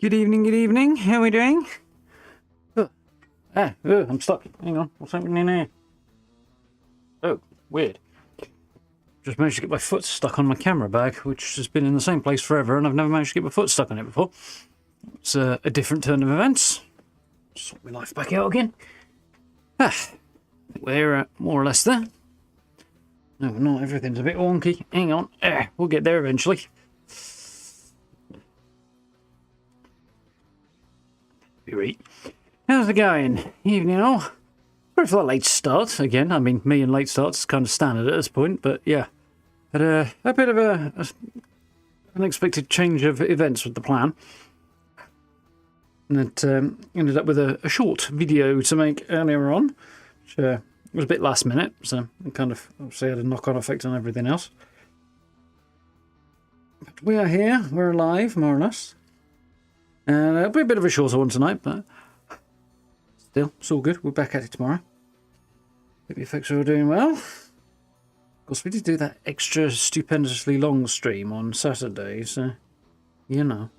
Good evening. How are we doing? Oh, I'm stuck. Hang on, what's happening in here? Oh, weird. Just managed to get my foot stuck on my camera bag, which has been in the same place forever, and I've never managed to get my foot stuck on it before. It's a different turn of events. Sort my life back out again. We're more or less there. No, not everything's a bit wonky. Hang on. We'll get there eventually. Right. How's it going? Evening all. Sorry for that late start again. I mean, me and late starts is kind of standard at this point, but yeah. Had a bit of an unexpected change of events with the plan. And it ended up with a short video to make earlier on, which was a bit last minute, so it kind of obviously had a knock-on effect on everything else. But we are here, we're alive, more or less. And it'll be a bit of a shorter one tonight, but still, it's all good. We're back at it tomorrow. Hope you folks are all doing well. Of course, we did do that extra stupendously long stream on Saturday, so, you know.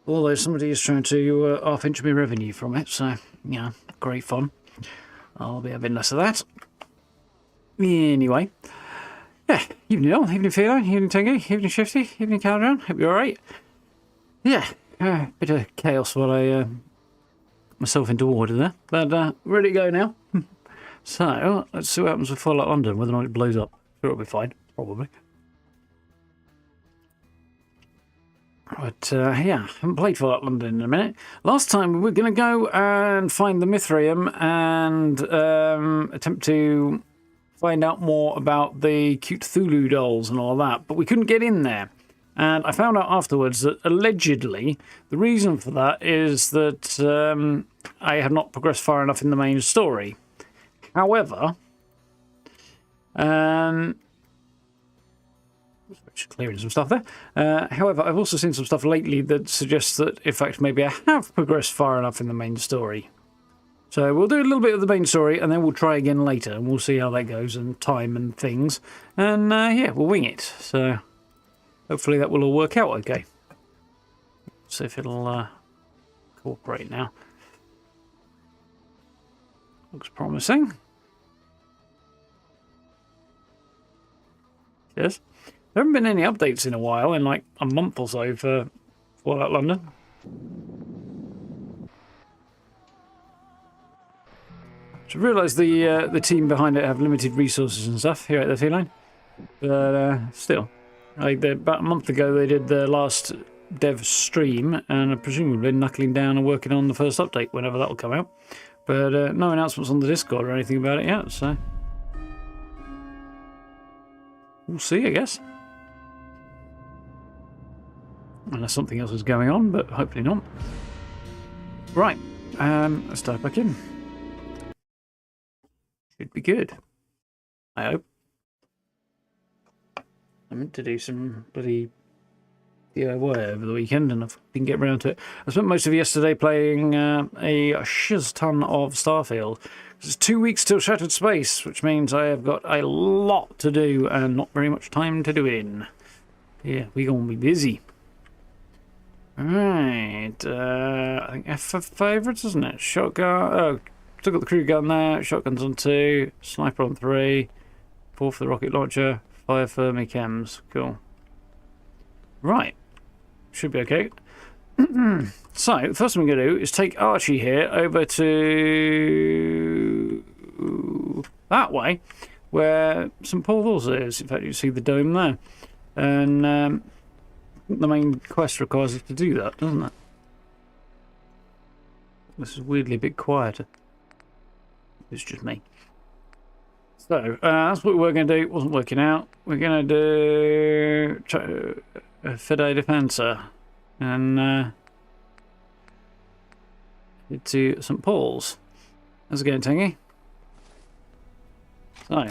Although somebody is trying to half-inch me revenue from it, so, yeah, great fun. I'll be having less of that. Anyway. Yeah, evening all, evening Philo, evening Tengu, evening Shifty, evening Caldron. Hope you're alright. Yeah, bit of chaos while I got myself into order there, but ready to go now. So, let's see what happens with Fallout London, whether or not it blows up. Sure, it'll be fine, probably. But, yeah, haven't played Fallout London in a minute. Last time we were going to go and find the Mithraeum and attempt to find out more about the cute Cthulhu dolls and all that, but we couldn't get in there. And I found out afterwards that allegedly the reason for that is that I have not progressed far enough in the main story. However, just clearing some stuff there. However, I've also seen some stuff lately that suggests that, in fact, maybe I have progressed far enough in the main story. So we'll do a little bit of the main story and then we'll try again later and we'll see how that goes and time and things. And yeah, we'll wing it. So hopefully that will all work out okay. See if it'll cooperate now. Looks promising. Yes. There haven't been any updates in a while, in like a month or so for Fallout London. So I realise the team behind it have limited resources and stuff here at the feline. But still. Like about a month ago they did the last dev stream and are presumably knuckling down and working on the first update whenever that'll come out. But no announcements on the Discord or anything about it yet, so we'll see, I guess. Unless something else is going on, but hopefully not. Right, let's dive back in. Should be good, I hope. I meant to do some bloody DIY over the weekend and I didn't get around to it. I spent most of yesterday playing a shiz ton of Starfield. It's 2 weeks till Shattered Space, which means I have got a lot to do and not very much time to do it in. Yeah, we're going to be busy. Right, I think F for favourites, isn't it? Shotgun, oh, still got the crew gun there, shotguns on 2, sniper on 3, 4 for the rocket launcher, 5 for me chems. Cool. Right. Should be okay. So, the first thing we're going to do is take Archie here over to that way, where St. Paul's is. In fact, you see the dome there. And the main quest requires us to do that, doesn't it? This is weirdly a bit quieter. It's just me. So, that's what we're going to do. It wasn't working out. We're going to do Fede Defensa and head to St. Paul's. How's it going, Tangy? So,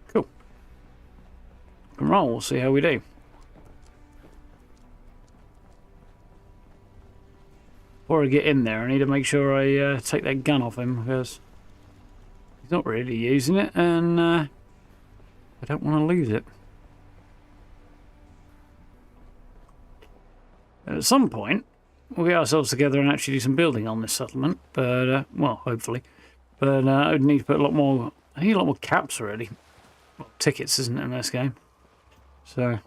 cool. Rock and roll. We'll see how we do. Before I get in there, I need to make sure I take that gun off him because he's not really using it, and I don't want to lose it. At some point, we'll get ourselves together and actually do some building on this settlement. But, well, hopefully. But I would need to put a lot more... I need a lot more caps, really. Well, tickets, isn't it, in this game? So,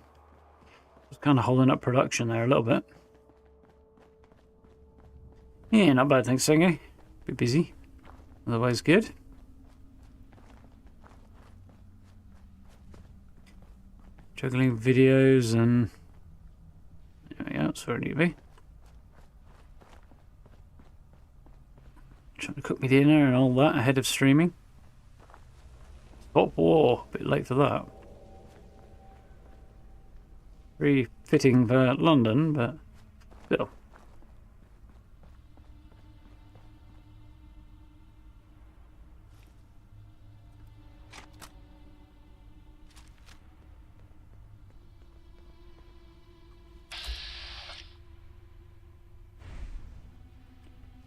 just kind of holding up production there a little bit. Yeah, not bad, thanks, Sengi. Bit busy. Otherwise good. Juggling videos and... Yeah, that's where I need to be. Trying to cook me dinner and all that ahead of streaming. Top war, a bit late for that. Very fitting for London, but still.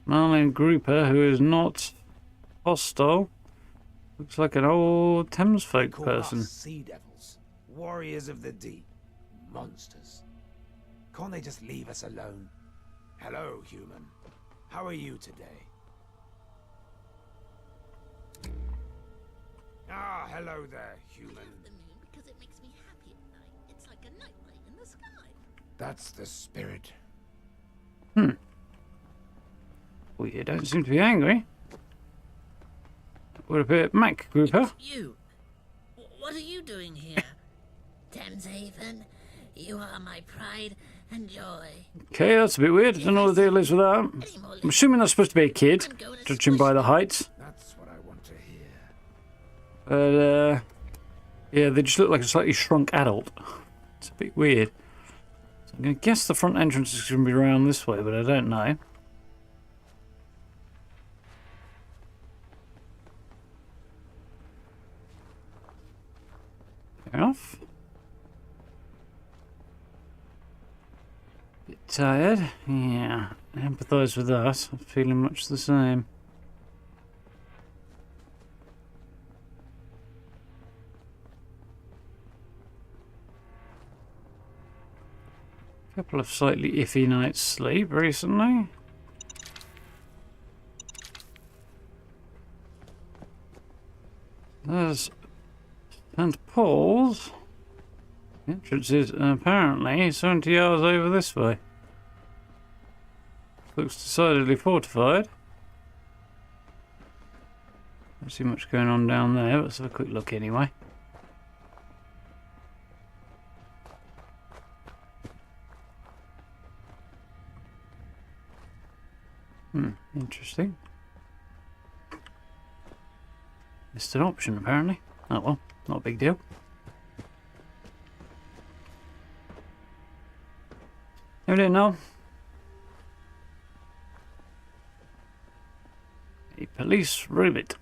Marlin Grouper, who is not hostile, looks like an old Thames folk person. Sea devils, warriors of the deep, monsters. Can't they just leave us alone? Hello, human. How are you today? Ah, hello there, human. I love the moon because it makes me happy at night. It's like a night light in the sky. That's the spirit. Well, you don't seem to be angry. What about Mac Grouper? You. What are you doing here? Thameshaven, you are my pride and joy. Okay, that's a bit weird. I don't know what the deal is with that. I'm assuming that's supposed to be a kid, judging by the height. That's what I want to hear. But, yeah, they just look like a slightly shrunk adult. It's a bit weird. So I'm going to guess the front entrance is going to be around this way, but I don't know. Fair enough. Bit tired? Yeah, I empathise with that. I'm feeling much the same. Couple of slightly iffy nights sleep recently. There's St. Paul's. The entrance is apparently 70 yards over this way. Looks decidedly fortified. Don't see much going on down there. Let's have a quick look anyway. Interesting. Missed an option apparently. Oh well, not a big deal. How do you know? A police rivet.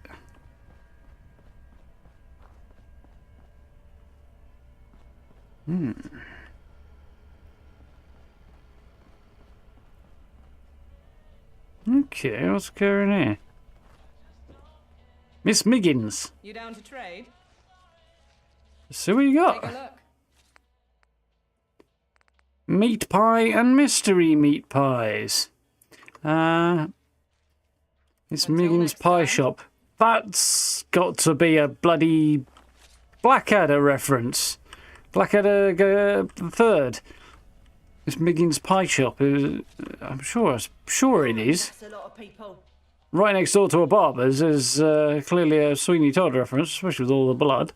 Okay, what's going here? Miss Miggins. You down to trade? So what you got? Take a look. Meat pie and mystery meat pies. It's Miggins Pie Shop. That's got to be a bloody Blackadder reference. Blackadder the Third. It's Miggins Pie Shop. I'm sure it is. That's a lot of people. Right next door to a barber's is clearly a Sweeney Todd reference, especially with all the blood.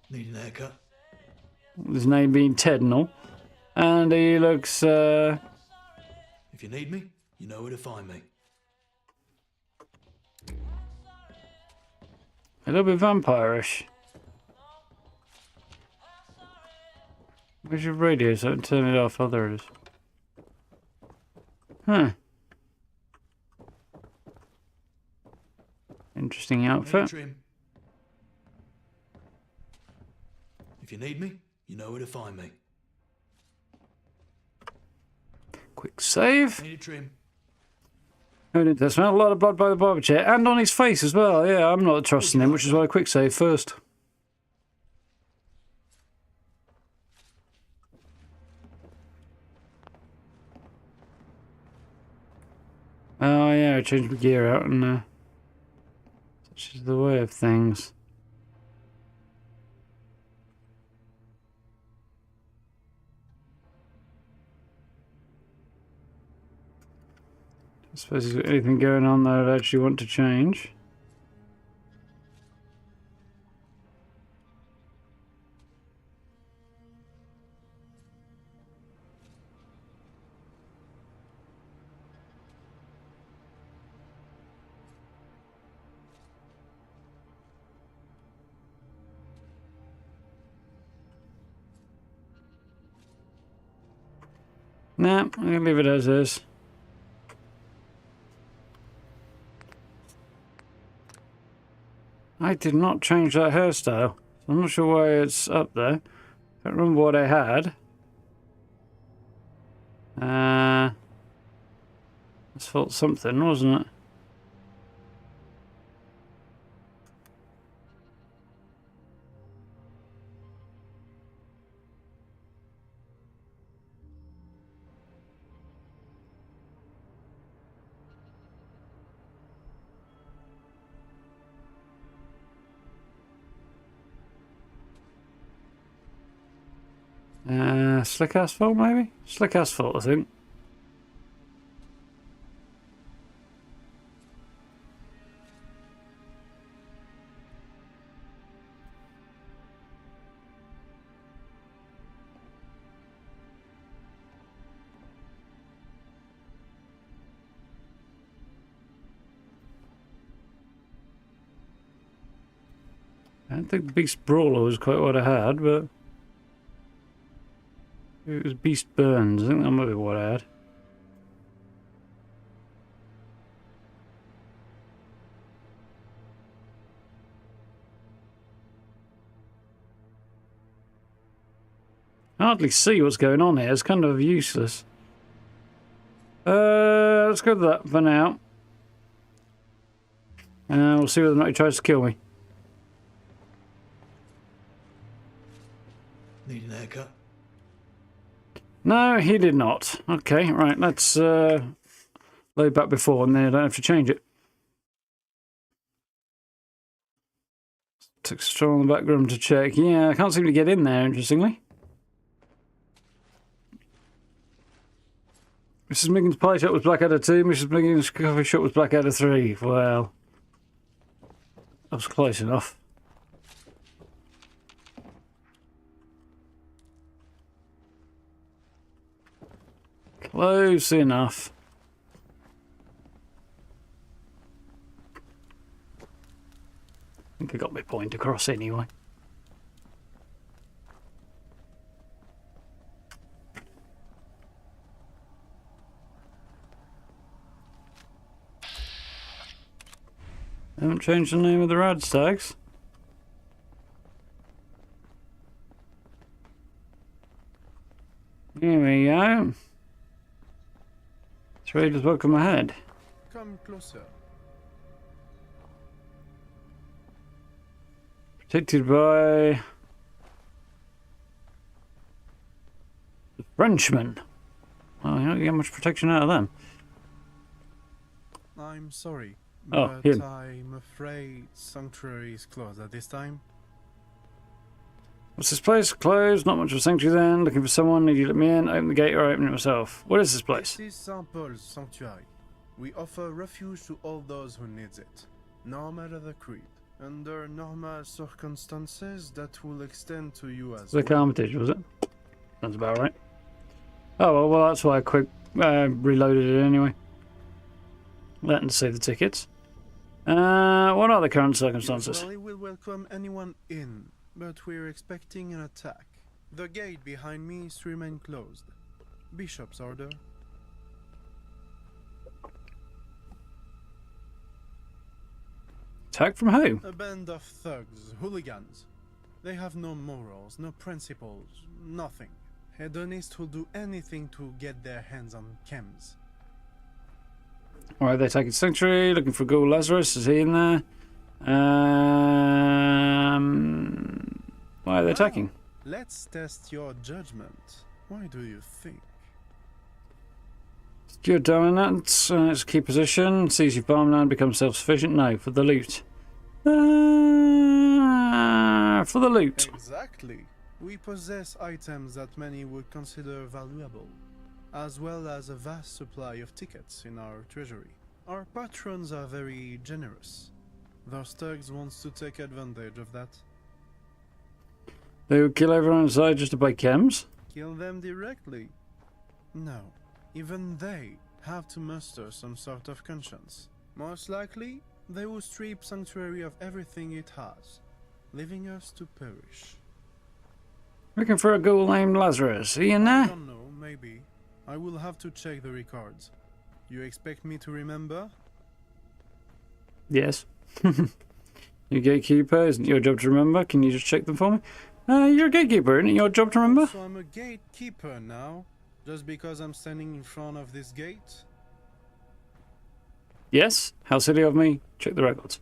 Need an haircut? His name being Ted and all. And he looks, If you need me, you know where to find me. a little bit vampire-ish. Where's your radio so I can turn it off? Oh, there it is. Huh. Interesting Need a outfit. trim? If you need me, you know where to find me. Quick save. Need a trim? There's smell a lot of blood by the barber chair and on his face as well. Yeah, I'm not trusting him, which is why I quick save first. Oh yeah, I changed my gear out and such is the way of things. I suppose there's anything going on that I'd actually want to change. Nah, I'm gonna leave it as is. I did not change that hairstyle. I'm not sure why it's up there. Can't remember what I had. This felt something, wasn't it? Slick asphalt, maybe? Slick asphalt, I think. I don't think Beast Brawler was quite what I had, but it was Beast Burns. I think that might be what I had. I hardly see what's going on here. It's kind of useless. Let's go with that for now. And we'll see whether or not he tries to kill me. Need an haircut? No, he did not. Okay, right, let's load back before and then I don't have to change it. Took straw in the background to check. Yeah, I can't seem to get in there, interestingly. Mrs. Miggin's pie shop was Blackadder 2, Mrs. Miggin's coffee shop was Blackadder 3. Well, that was close enough. Close enough. I think I got my point across anyway. I haven't changed the name of the Radstags. Here we go. Traders welcome ahead. Come closer. Protected by the Frenchmen. Well, you don't get much protection out of them. I'm sorry, Oh, but him. I'm afraid Sanctuary is closed at this time. What's this place? Closed. Not much of a sanctuary then. Looking for someone. Need you to let me in? Open the gate or open it myself. What is this place? This is St. Paul's Sanctuary. We offer refuge to all those who need it, no matter the creed. Under normal circumstances, that will extend to you as Slick well. Armitage, was it? Sounds about right. Oh, well, that's why I quick reloaded it anyway. Let and save the tickets. What are the current circumstances? Usually we'll welcome anyone in, but we're expecting an attack. The gate behind me is to remain closed. Bishop's order. Attack from who? A band of thugs, hooligans. They have no morals, no principles, nothing. Hedonists will do anything to get their hands on chems. Alright, they're taking Sanctuary. Looking for Ghoul Lazarus. Is he in there? Why are they attacking? Let's test your judgment. Why do you think? Your dominance. Let's keep position. Sees your farmland, becomes self-sufficient. No, for the loot. For the loot. Exactly. We possess items that many would consider valuable, as well as a vast supply of tickets in our treasury. Our patrons are very generous. Those thugs wants to take advantage of that. They would kill everyone inside just to buy chems? Kill them directly? No. Even they have to muster some sort of conscience. Most likely, they will strip Sanctuary of everything it has, leaving us to perish. Looking for a ghoul named Lazarus. Are you in I there? don't know, maybe. I will have to check the records. You expect me to remember? Yes. You gatekeeper. Isn't it your job to remember? Can you just check them for me? You're a gatekeeper. Isn't it your job to remember? So I'm a gatekeeper now, just because I'm standing in front of this gate? Yes. How silly of me. Check the records.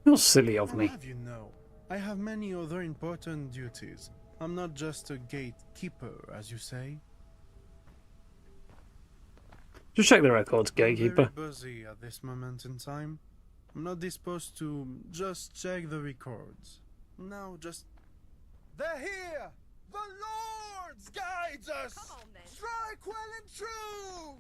You're silly of I'll me. have you know, I have many other important duties. I'm not just a gatekeeper, as you say. Just check the records, I'm gatekeeper. very busy at this moment in time. I'm not disposed to just check the records. Now just... They're here! The Lords guides us! Come on, then. Strike well and true!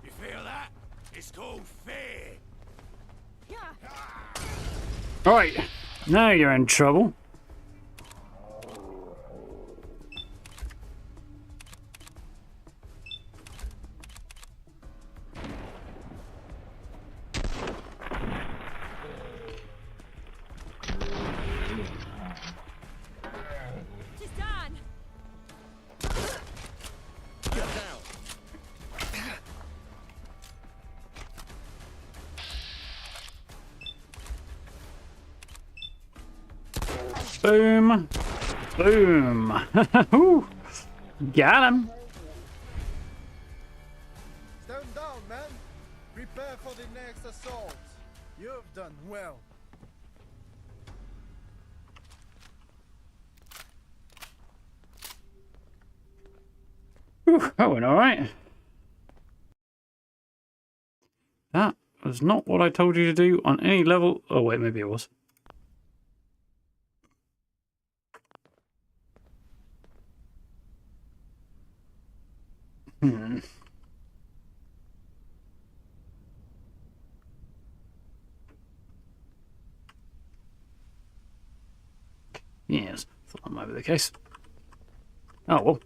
You feel that? It's called fear. Alright. Now you're in trouble. She's done. Boom. Boom. Ooh. Got him. Stand down, man! Prepare for the next assault! You've done well. Ooh, that went alright. That was not what I told you to do on any level. Oh, wait, maybe it was. Yes, thought that might be the case. Oh, well.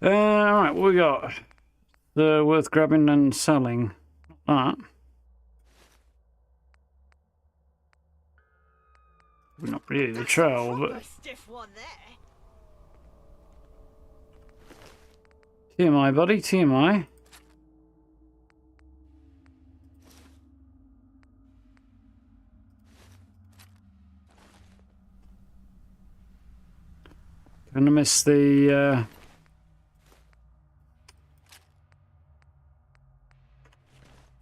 Alright, what we got? The worth grabbing and selling. That. Not really the trail, but... Stiff one there. TMI, buddy, TMI. Gonna miss the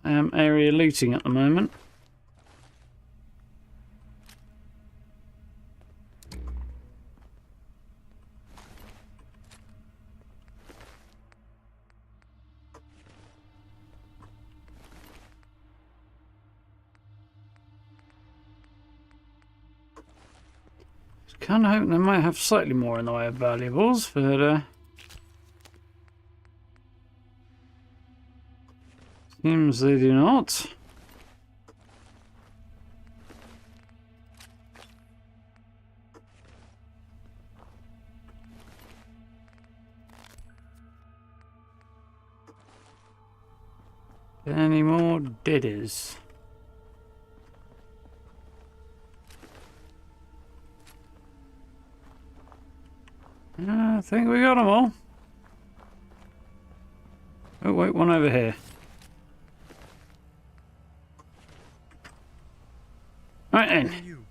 area looting at the moment. Kind of hoping they might have slightly more in the way of valuables, but seems they do not. Any more deadies? I think we got them all. Oh wait, one over here. Right And then.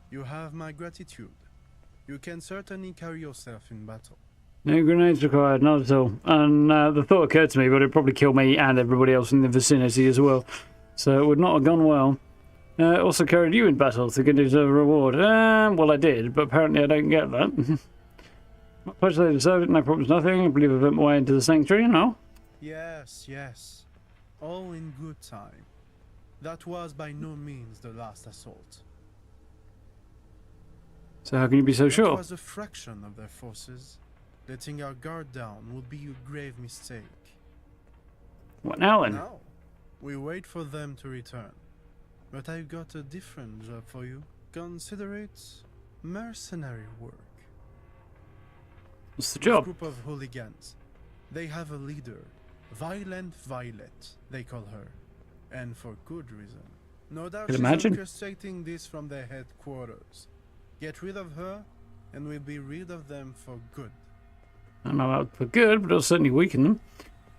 you have my gratitude. You can certainly carry yourself in battle. No grenades required, not at all. And the thought occurred to me, but it'd probably kill me and everybody else in the vicinity as well. So it would not have gone well. Also carried you in battle to get a reward. Well, I did, but apparently I don't get that. Much they deserve it, no problems, nothing. I believe I bent my way into the sanctuary, no? Yes, yes. All in good time. That was by no means the last assault. So how can you be so That sure? was a fraction of their forces. Letting our guard down would be a grave mistake. What now then? Now, we wait for them to return. But I've got a different job for you. Consider it mercenary work. What's the This job? group of hooligans. They have a leader. Violent Violet, they call her. And for good reason. No doubt Could she's imagine. orchestrating this from their headquarters. Get rid of her, and we'll be rid of them for good. I don't know about for good, but it'll certainly weaken them.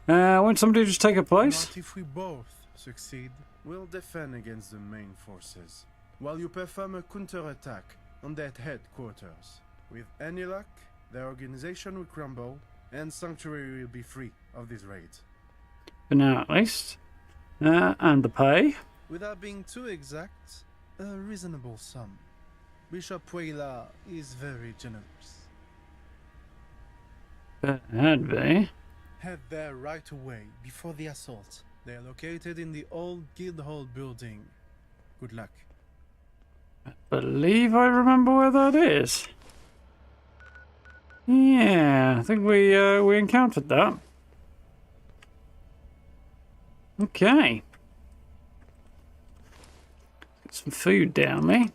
Won't somebody just take a place? Not if we both succeed. We'll defend against the main forces, while you perform a counterattack on their headquarters. With any luck, their organization will crumble, and Sanctuary will be free of this raid. For now, at least. And the pay? Without being too exact, a reasonable sum. Bishop Puela is very generous. That'd be. Head there right away, before the assault. They are located in the old Guildhall building. Good luck. Believe I remember where that is. Yeah, I think we encountered that. Okay. Get some food down me.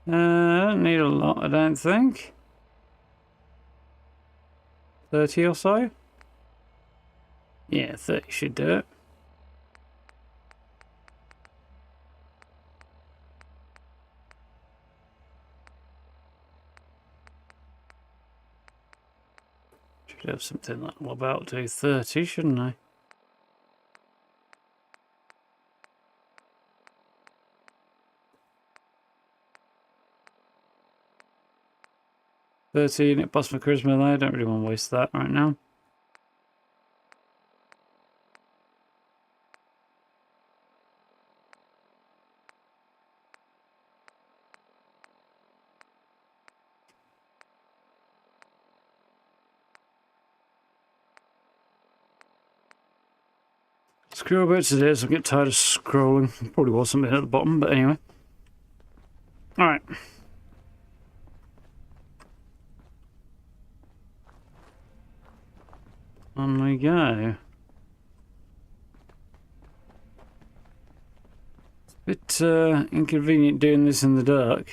I don't need a lot, I don't think. 30 or so? Yeah, 30 should do it. Should have something that will about do 30, shouldn't I? Unit plus my charisma there. I don't really want to waste that right now. Scroll bits it is. I get tired of scrolling. Probably was something at the bottom, but anyway. Alright. On we go. It's a bit inconvenient doing this in the dark.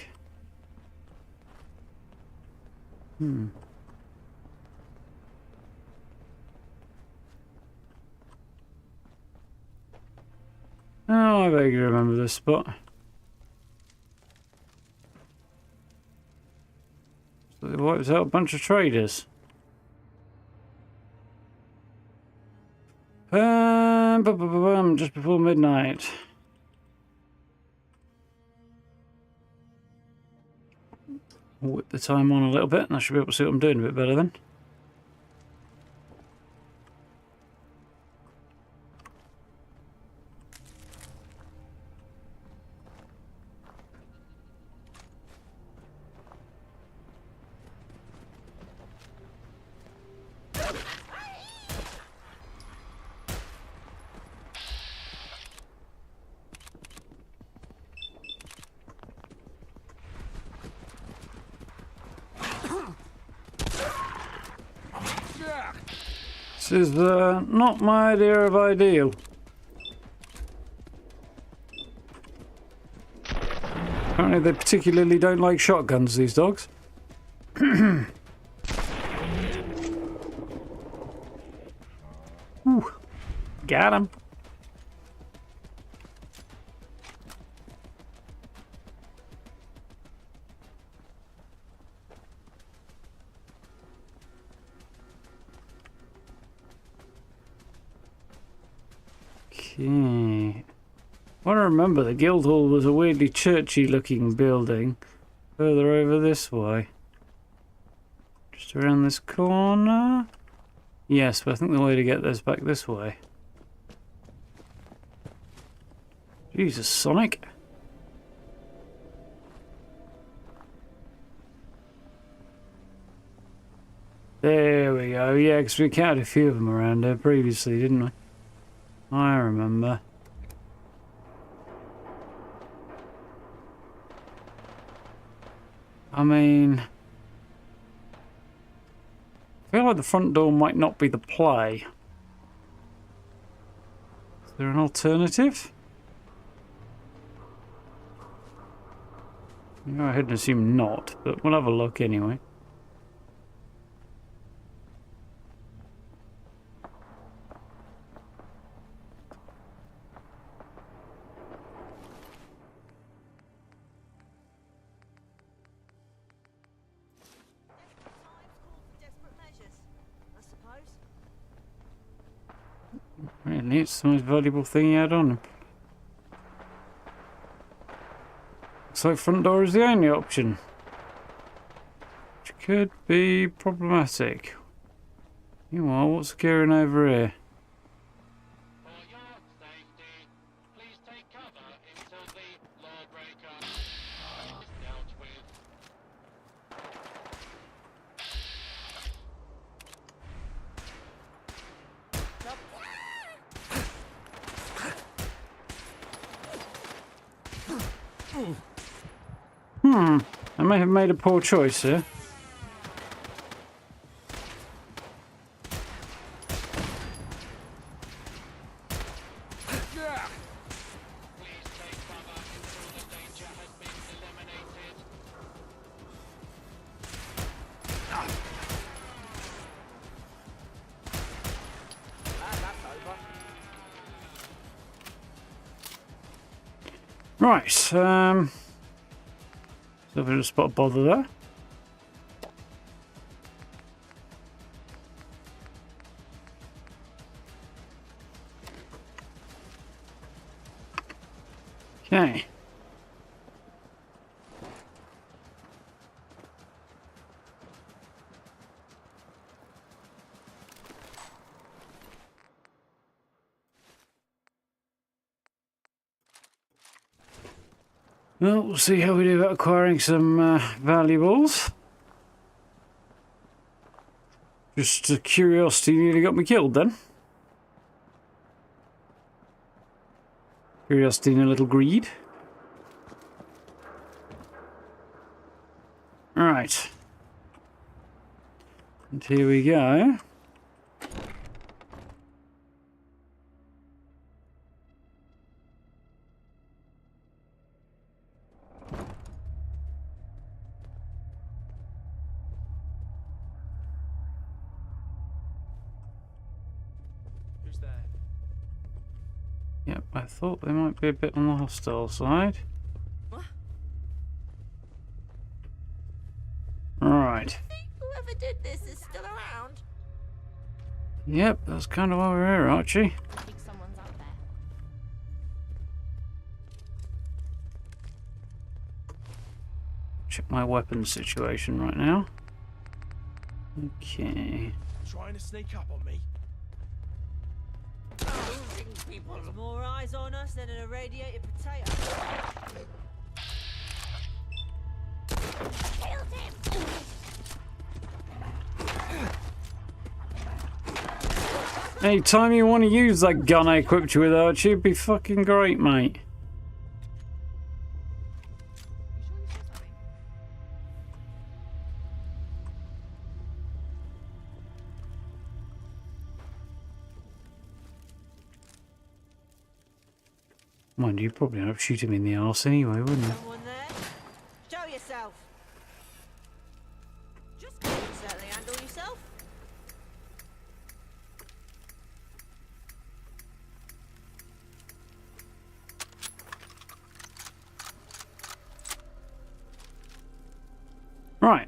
Oh, I vaguely remember this spot. So they wiped out a bunch of traders. Just before midnight. Whip the time on a little bit, and I should be able to see what I'm doing a bit better then. This is not my idea of ideal. Apparently they particularly don't like shotguns, these dogs. Ooh, got him. Okay. Well, I remember the Guildhall was a weirdly churchy looking building further over this way. Just around this corner? Yes, but I think the way to get there's back this way. Jesus, Sonic. There we go. Yeah, because we counted a few of them around here previously, didn't we? I remember. I mean, I feel like the front door might not be the play. Is there an alternative? Go ahead and assume not, but we'll have a look anyway. Really, it's the most valuable thing he had on him. Looks like front door is the only option, which could be problematic. Meanwhile, what's occurring over here? For your safety, please take cover until the lawbreaker is dealt with. I may have made a poor choice here. Please take cover until the danger has been eliminated. Right, so if I just spot a bother there. Okay. Well, we'll see how we do about acquiring some valuables. Just curiosity nearly got me killed then. Curiosity and a little greed. Right. And here we go. Who's there? Yep, I thought they might be a bit on the hostile side. Right. Whoever did this is still around. Yep, that's kind of why we're here, Archie. I think someone's up there. Check my weapons situation right now. Okay. Trying to sneak up on me? There's more eyes on us than an irradiated potato. Killed him. Anytime you want to use that gun I equipped you with, Archie, it'd be fucking great, mate. Mind you, you'd probably end up shooting him in the arse anyway, wouldn't you? Someone there? Show yourself. Just you can certainly handle yourself. Right.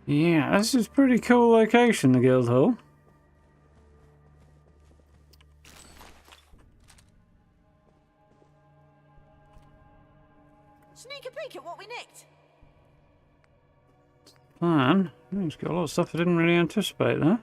Yeah, this is a pretty cool location, the Guildhall. Sneak a peek at what we nicked. Plan. Oh, it's got a lot of stuff I didn't really anticipate there.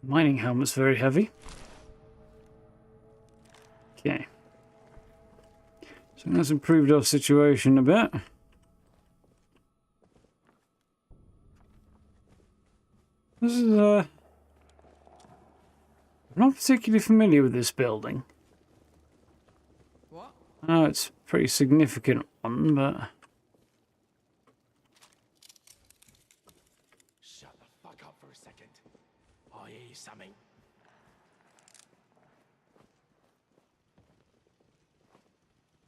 Mining helmet's very heavy. Okay. So that's improved our situation a bit. This is I'm not particularly familiar with this building. What? Oh, it's a pretty significant one, but Shut the fuck up for a second. I hear something.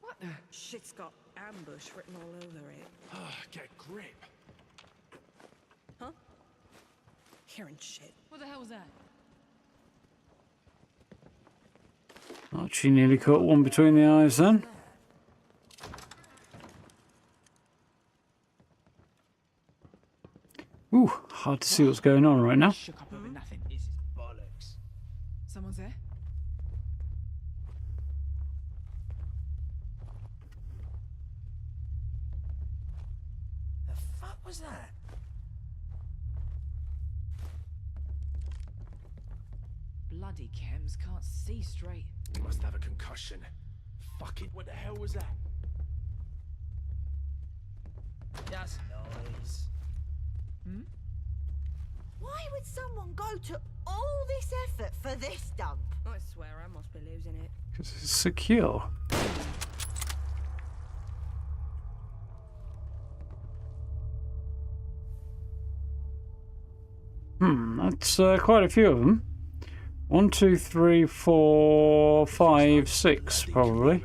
What the? Shit's got ambush written all over it. Get grip. Huh? Hearing shit. What the hell was that? Archie nearly caught one between the eyes then. Ooh, hard to see what's going on right now. Shook up over nothing. This is bollocks. Someone's there? The fuck was that? Bloody chems, can't see straight. Must have a concussion. Fucking. What the hell was that? Just noise. Why would someone go to all this effort for this dump? I swear I must be losing it. Because it's secure. That's quite a few of them. 1, 2, 3, 4, 5, 6, probably. Again.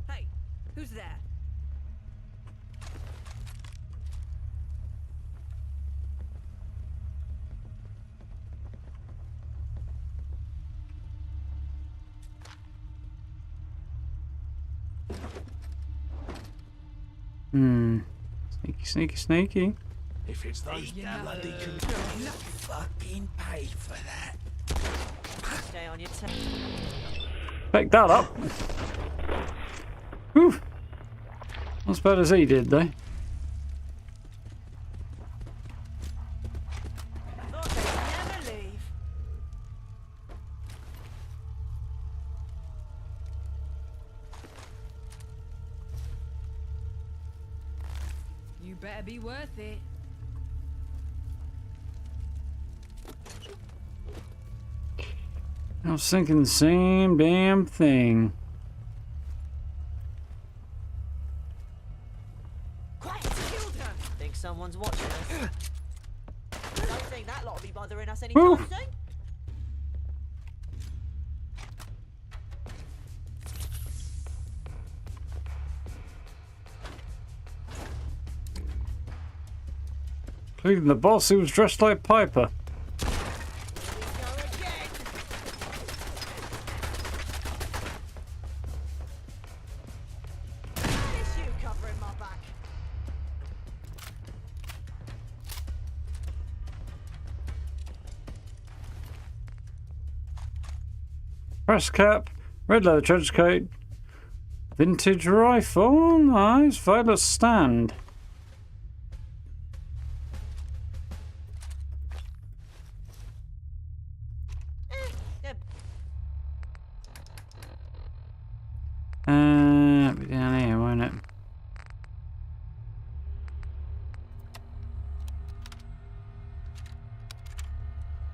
Hey, who's there? Sneaky, sneaky, sneaky. If it's those bloody Fucking paid for that. Stay on your Pick that up. Whew. Not as bad as he did, though. Thought they'd never leave. You better be worth it. I was thinking the same damn thing. Quiet! Killed her! Think someone's watching us? Don't think that lot will be bothering us anytime Woo. soon. Including the boss who was dressed like Piper. Here we go again! That is you covering my back. Press cap, red leather trench coat, vintage rifle, nice, violet stand. Yeah, It'll be down here, won't it?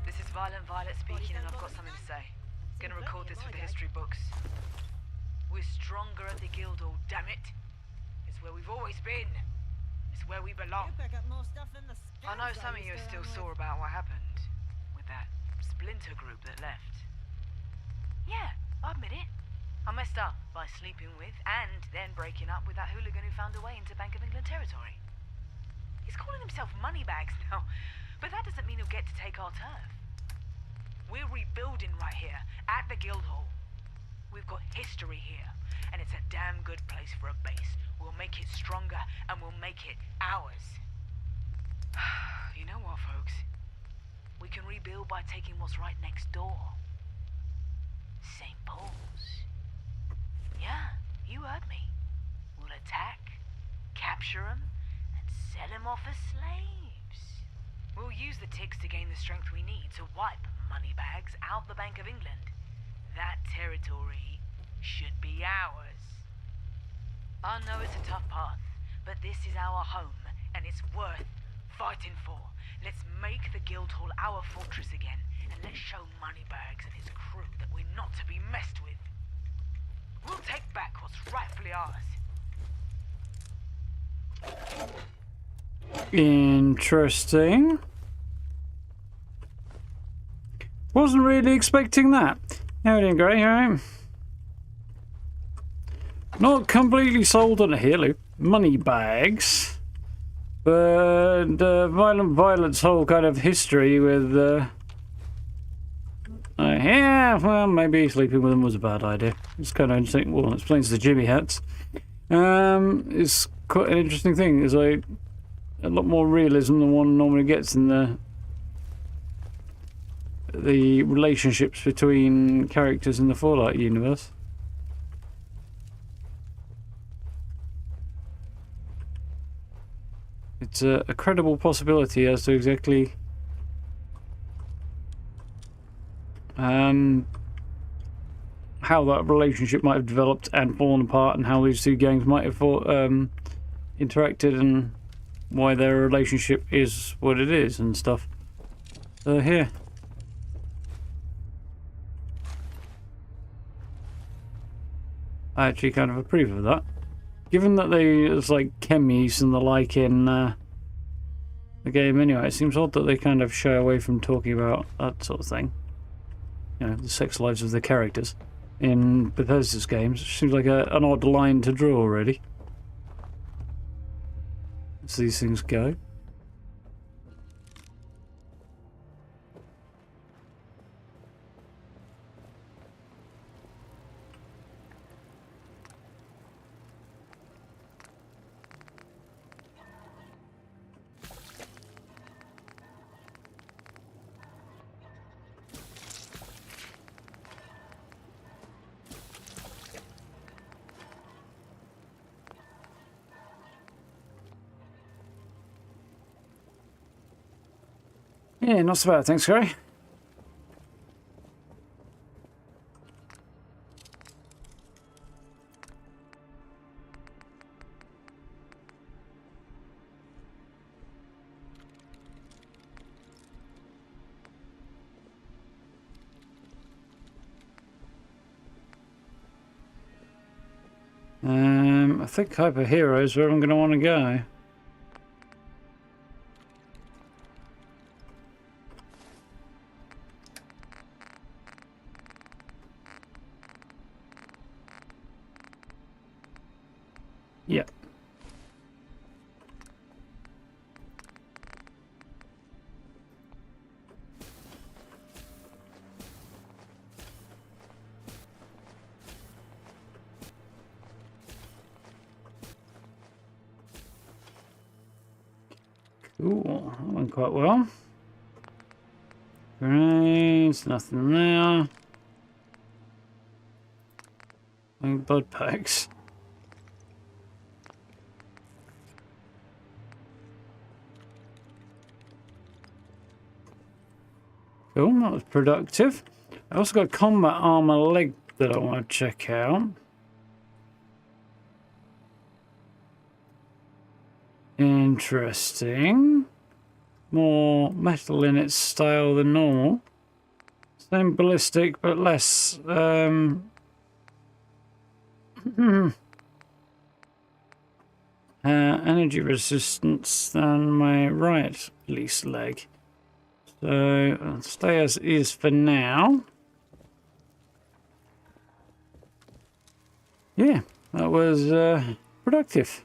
This is Violent Violet speaking, and I've got something to say. Gonna record this for the history books. stronger at the Guildhall, damn it. It's where we've always been. It's where we belong. You pick up more stuff than the I know scabs some of used you are to still run sore with. about what happened with that splinter group that left. Yeah, I admit it. I messed up by sleeping with and then breaking up with that hooligan who found a way into Bank of England territory. He's calling himself Moneybags now, but that doesn't mean he'll get to take our turf. We're rebuilding right here at the Guildhall. We've got history here, and it's a damn good place for a base. We'll make it stronger, and we'll make it ours. You know what, folks? We can rebuild by taking what's right next door. St. Paul's. Yeah, you heard me. We'll attack, capture them, and sell them off as slaves. We'll use the ticks to gain the strength we need to wipe Moneybags out the Bank of England. That territory should be ours. I know it's a tough path, but this is our home, and it's worth fighting for. Let's make the Guildhall our fortress again, and let's show Moneybags and his crew that we're not to be messed with. We'll take back what's rightfully ours. Interesting. Wasn't really expecting that. How are you doing, Gray? Alright. Not completely sold on a Hello. Moneybags. But Violet's whole kind of history with yeah, well, maybe sleeping with them was a bad idea. It's kind of interesting. Well, it explains the Jimmy hats. It's quite an interesting thing. There's a lot more realism than one normally gets in the relationships between characters in the Fallout universe. It's a credible possibility as to exactly how that relationship might have developed and fallen apart, and how these two gangs might have interacted, and why their relationship is what it is and stuff. So here. I actually kind of approve of that. Given that there's like chemies and the like in the game anyway, it seems odd that they kind of shy away from talking about that sort of thing. You know, the sex lives of the characters in Bethesda's games. It seems like an odd line to draw already. As these things go. Yeah, not so bad, thanks, Gary. I think Hyper Hero is where I'm going to want to go. Yep. Cool, that went quite well. Great, nothing there. Bud packs. Cool, that was productive. I also got combat armor leg that I want to check out. Interesting. More metal in its style than normal. Same ballistic, but less energy resistance than my right least leg. So I'll stay as is for now. Yeah, that was productive.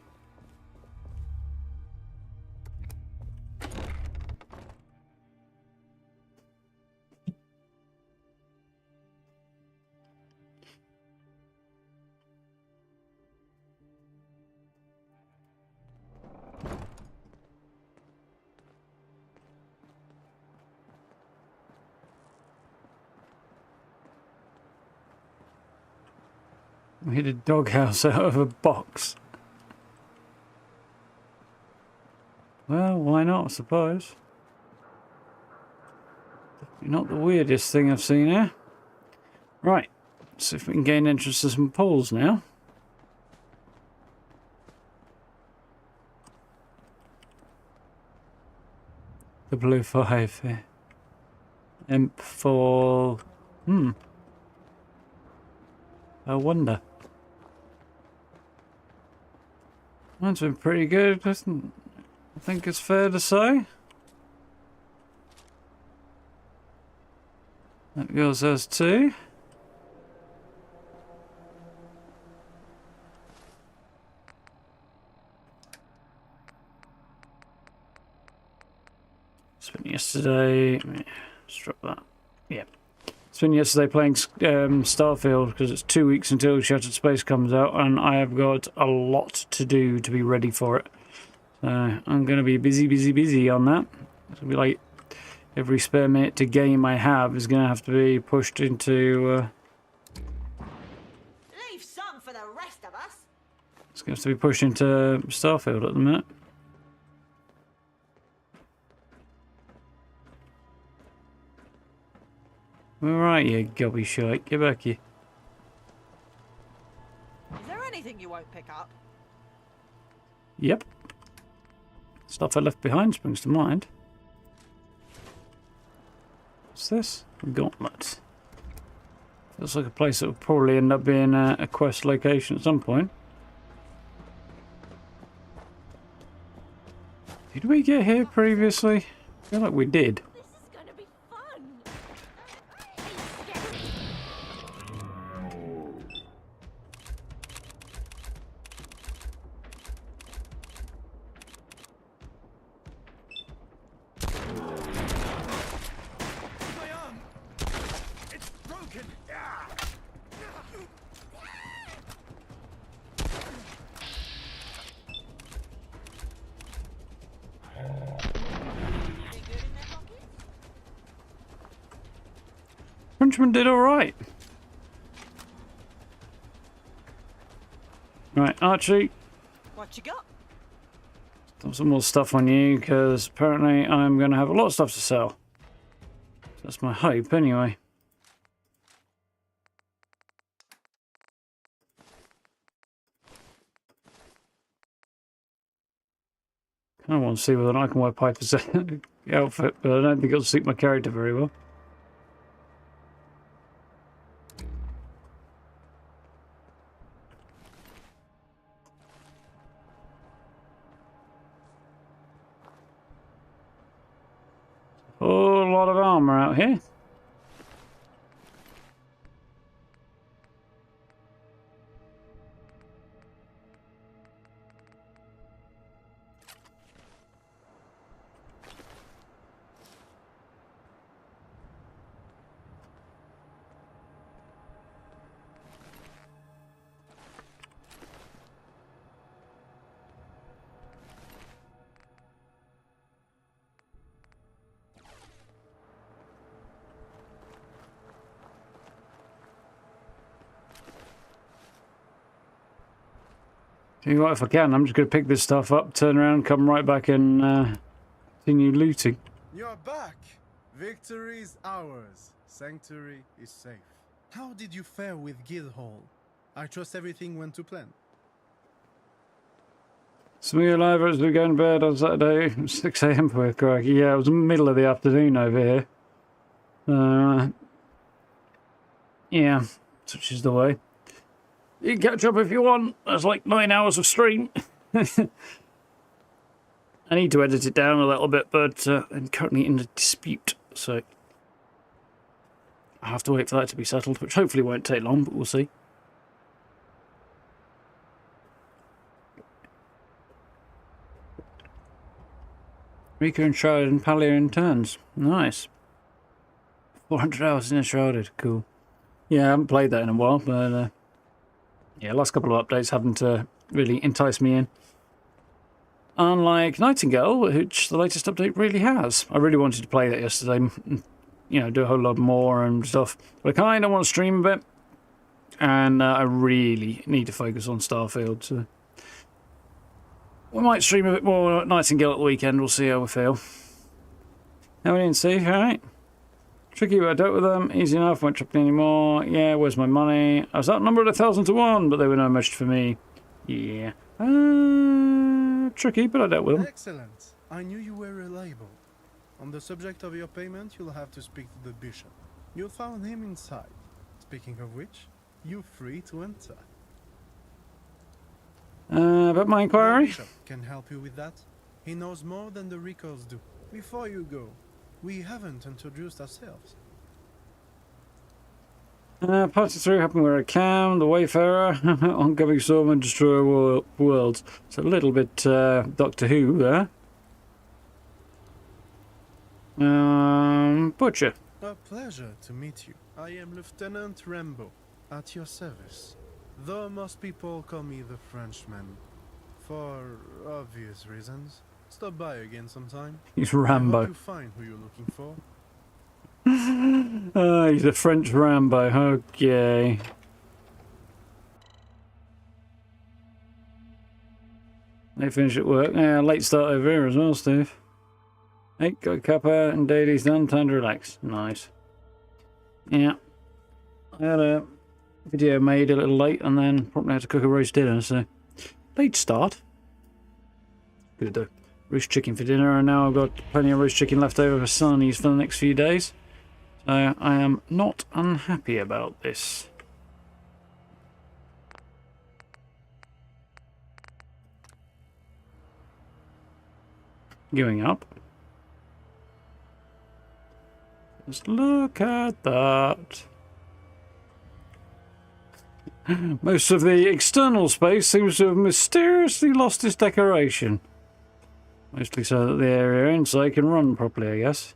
We hit a doghouse out of a box. Well, why not, I suppose. Not the weirdest thing I've seen here. Right, let's see if we can gain entrance to some pools now. The blue 5 here. Imp for... I wonder. That's been pretty good, doesn't it? I think it's fair to say. That yours has too. Spent yesterday. Let's drop that. Yeah. Spent yesterday playing Starfield because it's 2 weeks until Shattered Space comes out, and I have got a lot to do to be ready for it. So I'm going to be busy on that. It'll be like every spare minute to game I have is going to have to be pushed into. Leave some for the rest of us. It's going to have to be pushed into Starfield at the minute. Where are you, gobby shite? Get back here. Is there anything you won't pick up? Yep. Stuff I left behind springs to mind. What's this? A gauntlet. Looks like a place that will probably end up being a quest location at some point. Did we get here previously? I feel like we did. This is going to be fun. My arm! It's broken! Frenchman did alright. Right, Archie. What you got? Some more stuff on you, because apparently I'm going to have a lot of stuff to sell. That's my hope, anyway. I want to see whether I can wear Piper's outfit, but I don't think it'll suit my character very well. A whole lot of armor out here. Tell you what, if I can, I'm just going to pick this stuff up, turn around, come right back and continue looting. You're back! Victory is ours. Sanctuary is safe. How did you fare with Guildhall? I trust everything went to plan. Some of you livers were going to bed on Saturday, 6 AM for crikey. Yeah, it was the middle of the afternoon over here. Yeah, such is the way. You can catch up if you want. That's like 9 hours of stream. I need to edit it down a little bit, but I'm currently in a dispute, so I have to wait for that to be settled, which hopefully won't take long, but we'll see. Rika Enshrouded and Palia in turns. Nice. 400 hours in Enshrouded. Cool. Yeah, I haven't played that in a while, but yeah, last couple of updates haven't really enticed me in. Unlike Nightingale, which the latest update really has. I really wanted to play that yesterday, you know, do a whole lot more and stuff. But I kind of want to stream a bit, and I really need to focus on Starfield, so we might stream a bit more Nightingale at the weekend. We'll see how we feel. How we didn't see, alright. Tricky, but I dealt with them. Easy enough, won't trip anymore. Yeah, where's my money? I was outnumbered 1,000 to 1, but they were no match for me. Yeah. Tricky, but I dealt with them. Excellent. I knew you were reliable. On the subject of your payment, you'll have to speak to the bishop. You'll find him inside. Speaking of which, you're free to enter. About my The inquiry? bishop can help you with that. He knows more than the Ricos do. Before you go, we haven't introduced ourselves. Party through, helping where I can. The Wayfarer, oncoming storm and destroy worlds. It's a little bit Doctor Who there. Butcher. A pleasure to meet you. I am Lieutenant Rambo, at your service. Though most people call me the Frenchman, for obvious reasons. Stop by again sometime. He's I Rambo. hope you find who you're looking for. He's a French Rambo. Okay. They finish at work. Yeah, late start over here as well, Steve. Hey, got a cuppa and daily's done. Time to relax. Nice. Yeah. I had a video made a little late and then probably had to cook a roast dinner, so late start. Good though. Roast chicken for dinner, and now I've got plenty of roast chicken left over for Sarnies for the next few days. So I am not unhappy about this. Going up. Just look at that. Most of the external space seems to have mysteriously lost its decoration. Mostly so that the area inside can run properly, I guess.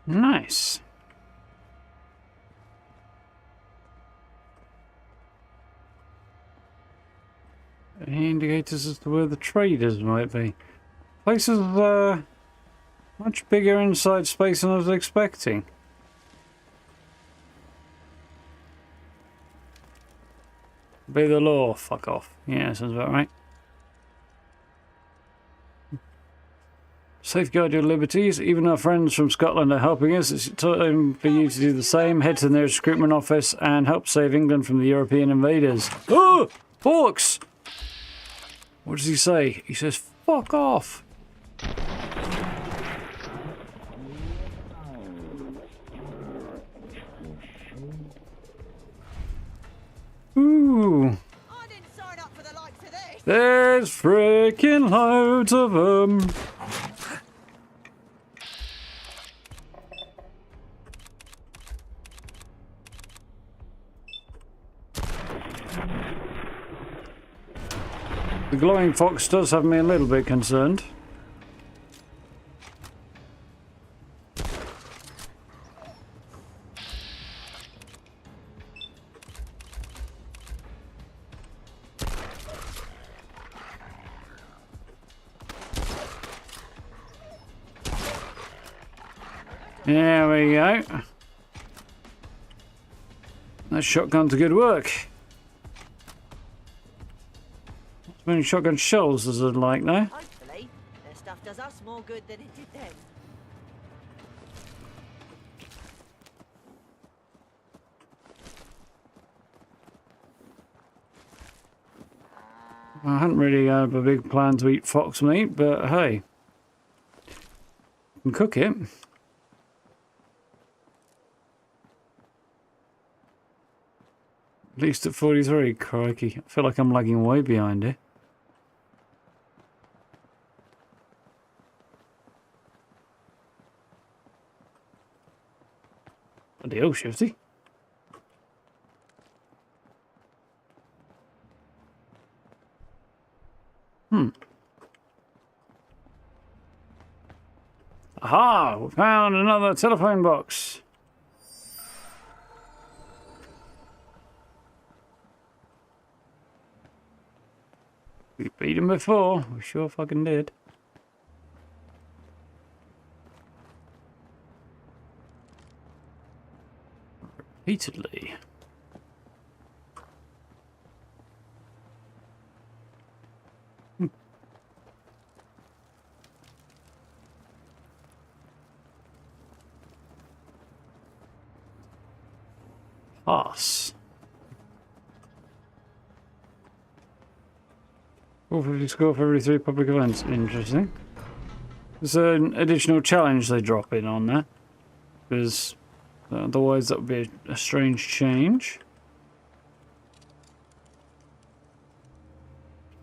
Nice. Any indicators as to where the traders might be? Place is much bigger inside space than I was expecting. Be the law. Fuck off. Yeah, sounds about right. Safeguard your liberties. Even our friends from Scotland are helping us. It's time for you to do the same. Head to the nearest recruitment office and help save England from the European invaders. Oh! Hawks! What does he say? He says, fuck off. Ooh. I didn't sign up for the likes of this. There's freaking loads of them. The glowing fox does have me a little bit concerned. There we go. That shotgun's good work. As many shotgun shells as I'd like, though. Hopefully, their stuff does us more good than it did them. I hadn't really had a big plan to eat fox meat, but hey. You can cook it. At least at 43, crikey. I feel like I'm lagging way behind here. Bloody hell, Shifty. Aha! We found another telephone box. We beat him before. We sure fucking did. Repeatedly. Pass. 450 score for every 3 public events. Interesting. There's an additional challenge they drop in on there. Because otherwise that would be a strange change.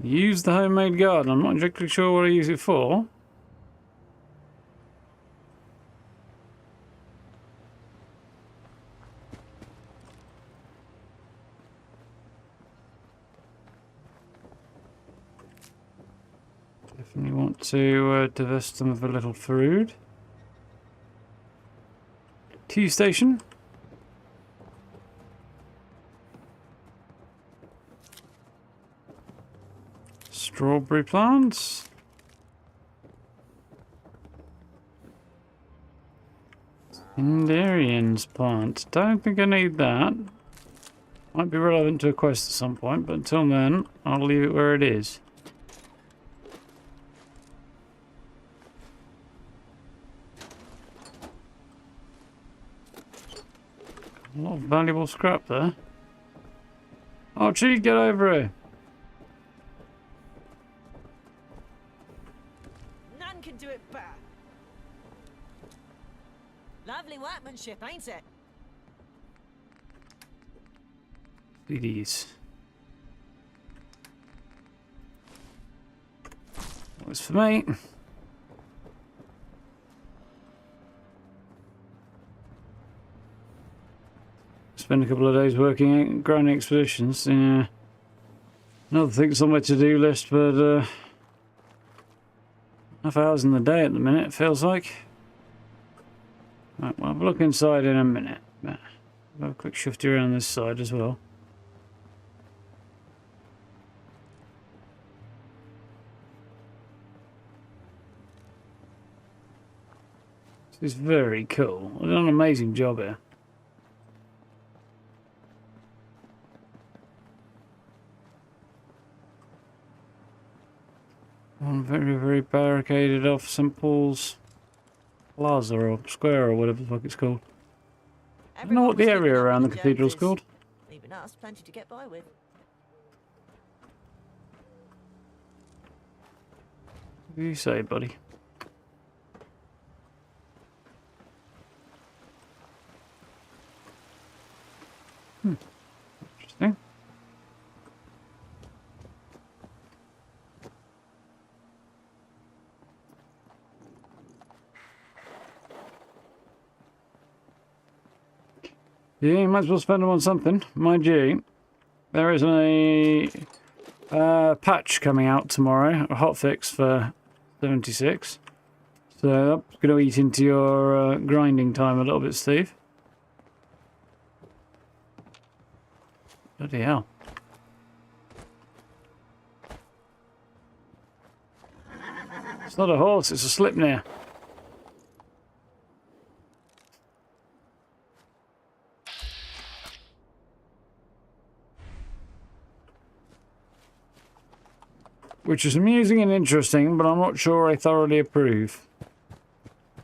Use the homemade garden. I'm not exactly sure what I use it for. Definitely want to divest them of a little food. Tea station. Strawberry plants. Indarian's plant. Don't think I need that. Might be relevant to a quest at some point, but until then, I'll leave it where it is. A lot of valuable scrap there. Archie, get over here. None can do it better. Lovely workmanship, ain't it? These. That was for me. Spend a couple of days working grinding expeditions. Yeah. Another thing's on my to-do list, but enough hours in the day at the minute, it feels like. Right, well, I'll have a look inside in a minute. I'll have a quick shifty around this side as well. This is very cool. I've done an amazing job here. One very, very barricaded off St. Paul's Plaza or Square or whatever the fuck it's called. I don't know what the area around the cathedral's called. Even us, plenty to get by with. What do you say, buddy? Interesting. Yeah, you might as well spend them on something. Mind you, there is a patch coming out tomorrow, a hotfix for 76. So that's going to eat into your grinding time a little bit, Steve. Bloody hell. It's not a horse, it's a slipnir. which is amusing and interesting, but I'm not sure I thoroughly approve.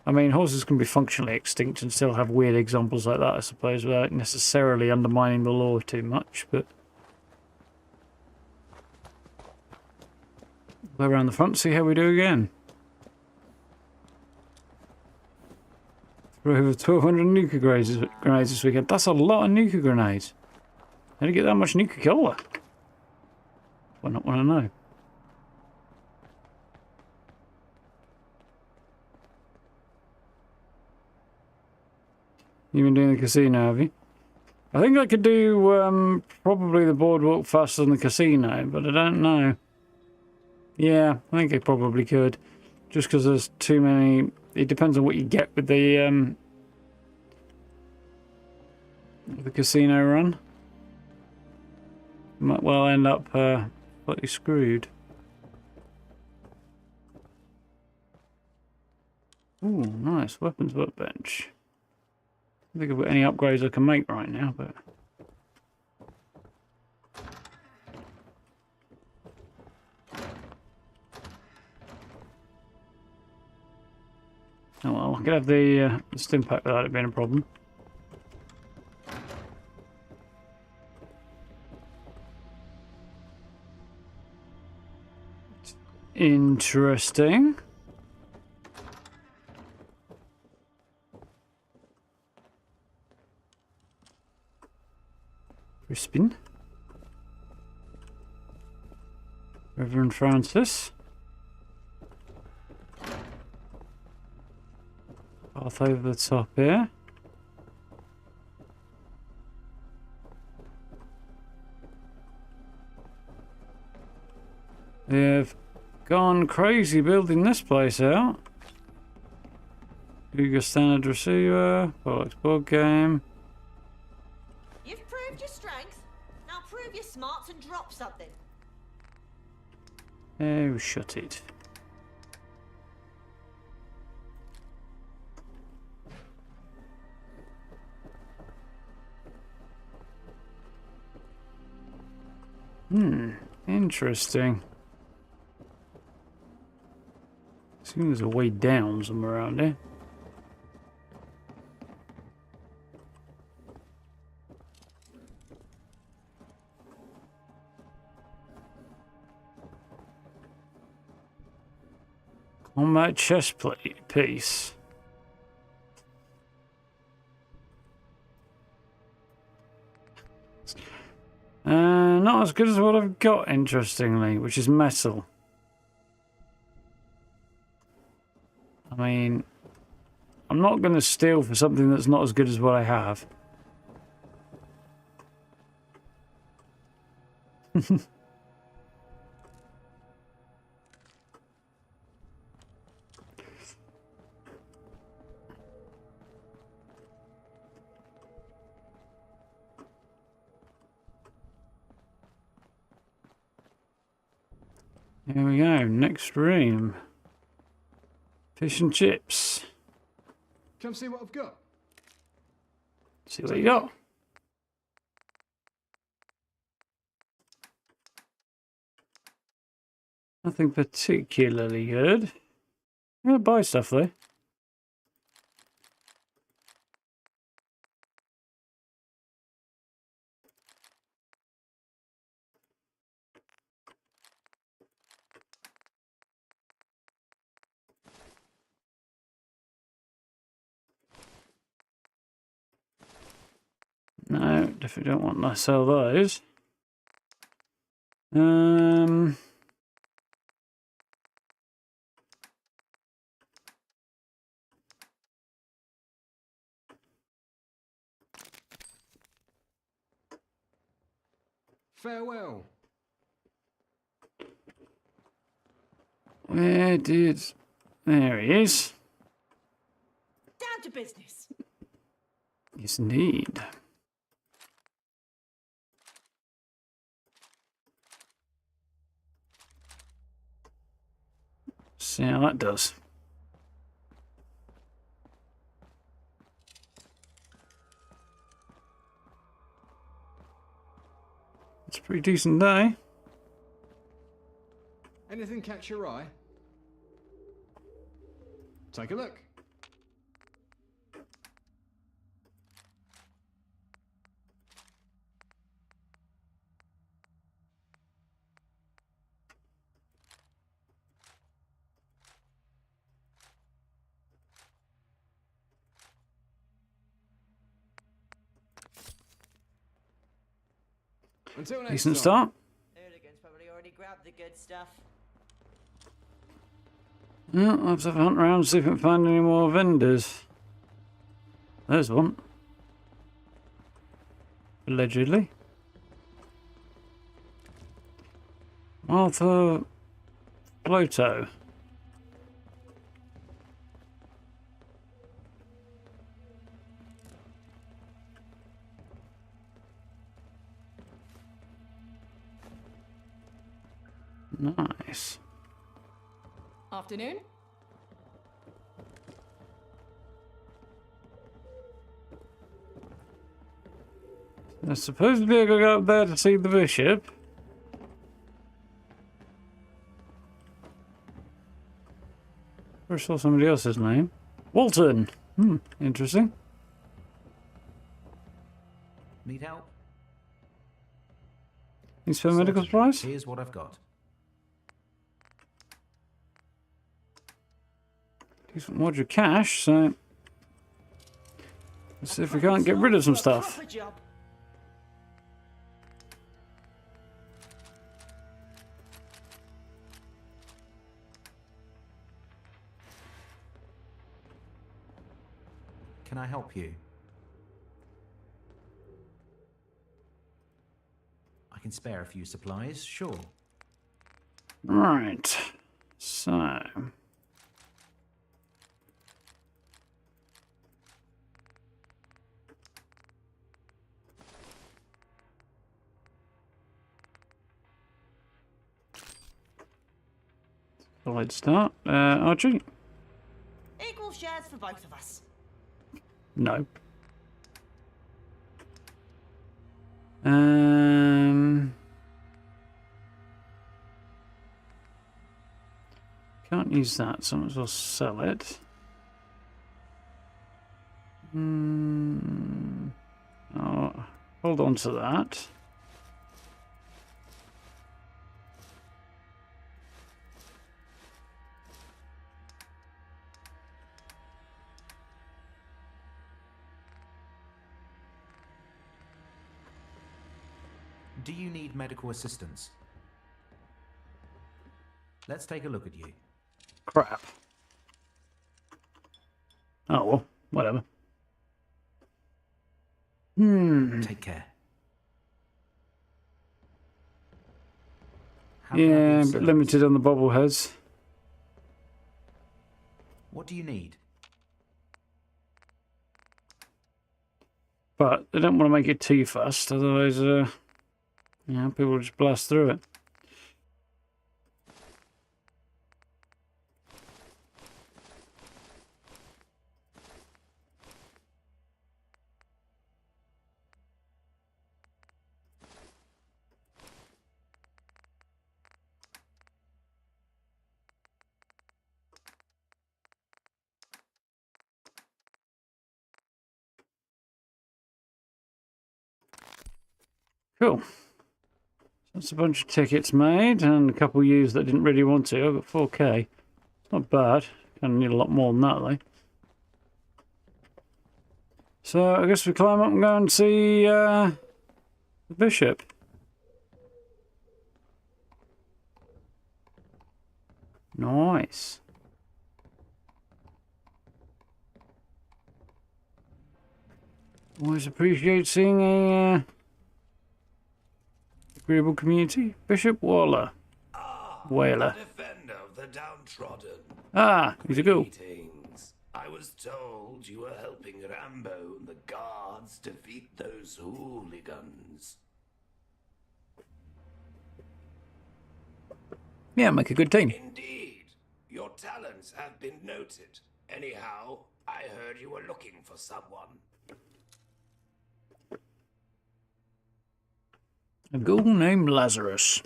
I mean, horses can be functionally extinct and still have weird examples like that, I suppose, without necessarily undermining the law too much, but... Go around the front, see how we do again. Throw over 1,200 nuka grenades this weekend. That's a lot of nuka grenades. How do you get that much nuka cola? Why not want to know? You've been doing the casino, have you? I think I could do probably the boardwalk faster than the casino, but I don't know. Yeah, I think I probably could. Just because there's too many... It depends on what you get with the casino run. Might well end up slightly screwed. Ooh, nice. Weapons workbench. I don't think I've got any upgrades I can make right now, but... Oh well, I could have the stim pack without it being a problem. Interesting. Crispin. Reverend Francis. Path over the top here. They've gone crazy building this place out. Google standard receiver, bollocks board game. You've proved your strength. Now prove your smarts and drop something. Oh, shut it. Interesting. Seems there's a way down somewhere around here. Combat chest plate piece. Not as good as what I've got, interestingly, which is metal. I mean, I'm not going to steal for something that's not as good as what I have. Here we go, next room. Fish and chips. Come see what I've got. See what you got. Nothing particularly good. I'm gonna buy stuff though. No, definitely don't want to sell those. Farewell. Where did... There he is. Down to business. Yes, indeed. See how that does. It's a pretty decent day. Anything Anything catch your eye? Take a look. Until next Decent time. start. Hooligans probably already grabbed the good stuff. Yeah, I'll have to hunt around and see if we can find any more vendors. There's one. Allegedly. Arthur Ploto. Nice. Afternoon? Supposedly I gotta go up there to see the bishop. I saw somebody else's name. Walton. Interesting. Need help? Thanks for medical supplies. Here's what I've got. Decent wad of cash, so let's see if we can't get rid of some stuff. Proper job. Can I help you? I can spare a few supplies, sure. Right. So. Let's start. Archie? Equal shares for both of us. No. Can't use that, so I might as well sell it. Oh, hold on to that. Do you need medical assistance? Let's take a look at you. Crap. Oh, well, whatever. Take care. How can I be Yeah, of a bit service? limited on the bobbleheads. What do you need? But they don't want to make it too fast, otherwise, yeah, people will just blast through it. Cool. That's a bunch of tickets made and a couple used that didn't really want to. I've got 4k. It's not bad. Kind of need a lot more than that, though. So I guess we climb up and go and see the bishop. Nice. Always appreciate seeing a agreeable community. Bishop Waller. Whaler. Defender of the downtrodden. Ah, he's a ghoul. Greetings. I was told you were helping Rambo and the guards defeat those hooligans. Yeah, make a good team. Indeed. Your talents have been noted. Anyhow, I heard you were looking for someone. A ghoul named Lazarus.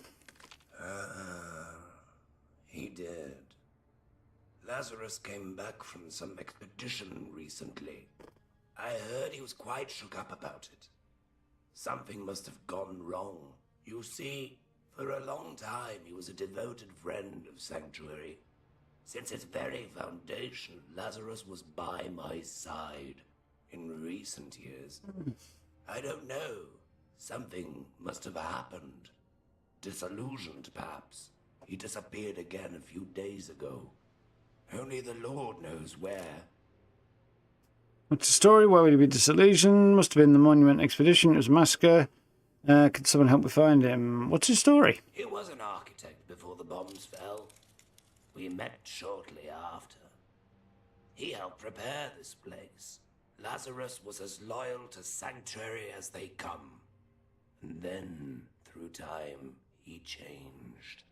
Lazarus came back from some expedition recently. I heard he was quite shook up about it. Something must have gone wrong. You see, for a long time he was a devoted friend of Sanctuary. Since its very foundation, Lazarus was by my side. In recent years, I don't know. Something must have happened. Disillusioned, perhaps. He disappeared again a few days ago. Only the Lord knows where. What's the story? Why would he be disillusioned? Must have been the Monument Expedition. It was a massacre. Could someone help me find him? What's his story? He was an architect before the bombs fell. We met shortly after. He helped prepare this place. Lazarus was as loyal to Sanctuary as they come. And then, through time, he changed.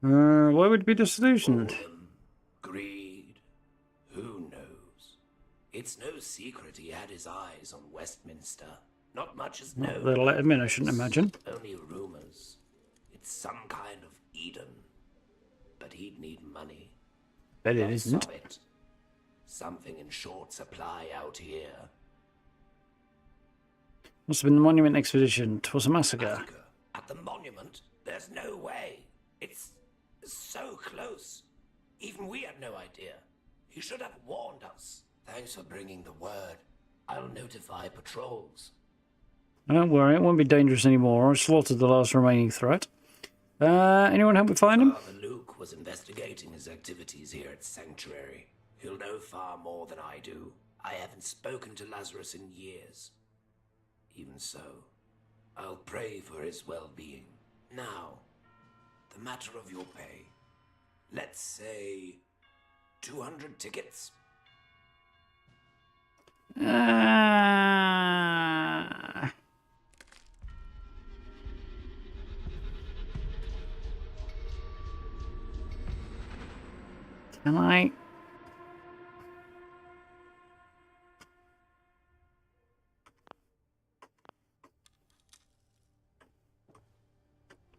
Why would he be disillusioned? Boredom, greed, who knows? It's no secret he had his eyes on Westminster. Not much is known. They'll let him in, I shouldn't imagine. Only rumors. It's some kind of Eden. But he'd need money. Bet it Lots isn't. of it. Something in short supply out here. Must have been the Monument Expedition. 'Twas a massacre. At the monument? There's no way. It's so close. Even we had no idea. He should have warned us. Thanks for bringing the word. I'll notify patrols. Don't worry, it won't be dangerous anymore. I slaughtered the last remaining threat. Anyone help me find him? Father Luke was investigating his activities here at Sanctuary. He'll know far more than I do. I haven't spoken to Lazarus in years. Even so, I'll pray for his well-being. Now, the matter of your pay. Let's say 200 tickets. Can I?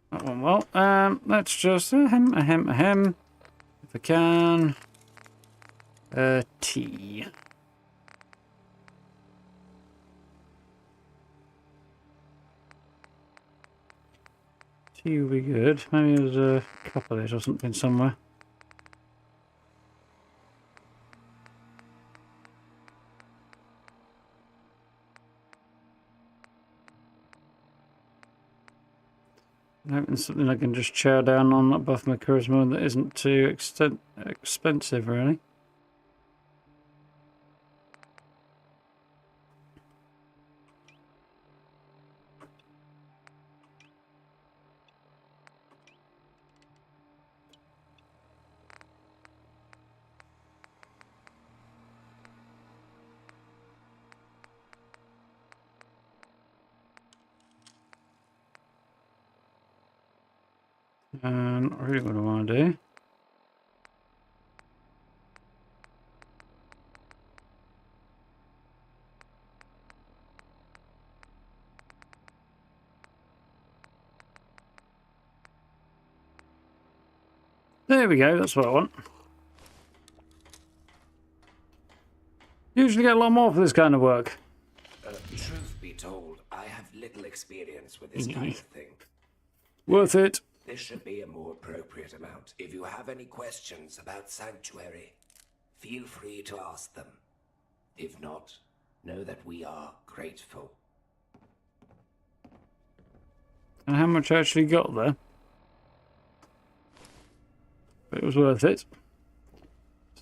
That one, well, let's just ahem. If I can. Tea. Tea will be good. Maybe there's a cup of it or something somewhere. Hoping something I can just chow down on that buff my charisma that isn't too expensive, really. Not really what I want to do. There we go, that's what I want. Usually get a lot more for this kind of work. Truth be told, I have little experience with this kind of thing. Worth it. This should be a more appropriate amount. If you have any questions about Sanctuary, feel free to ask them. If not, know that we are grateful. And how much I actually got there. But it was worth it.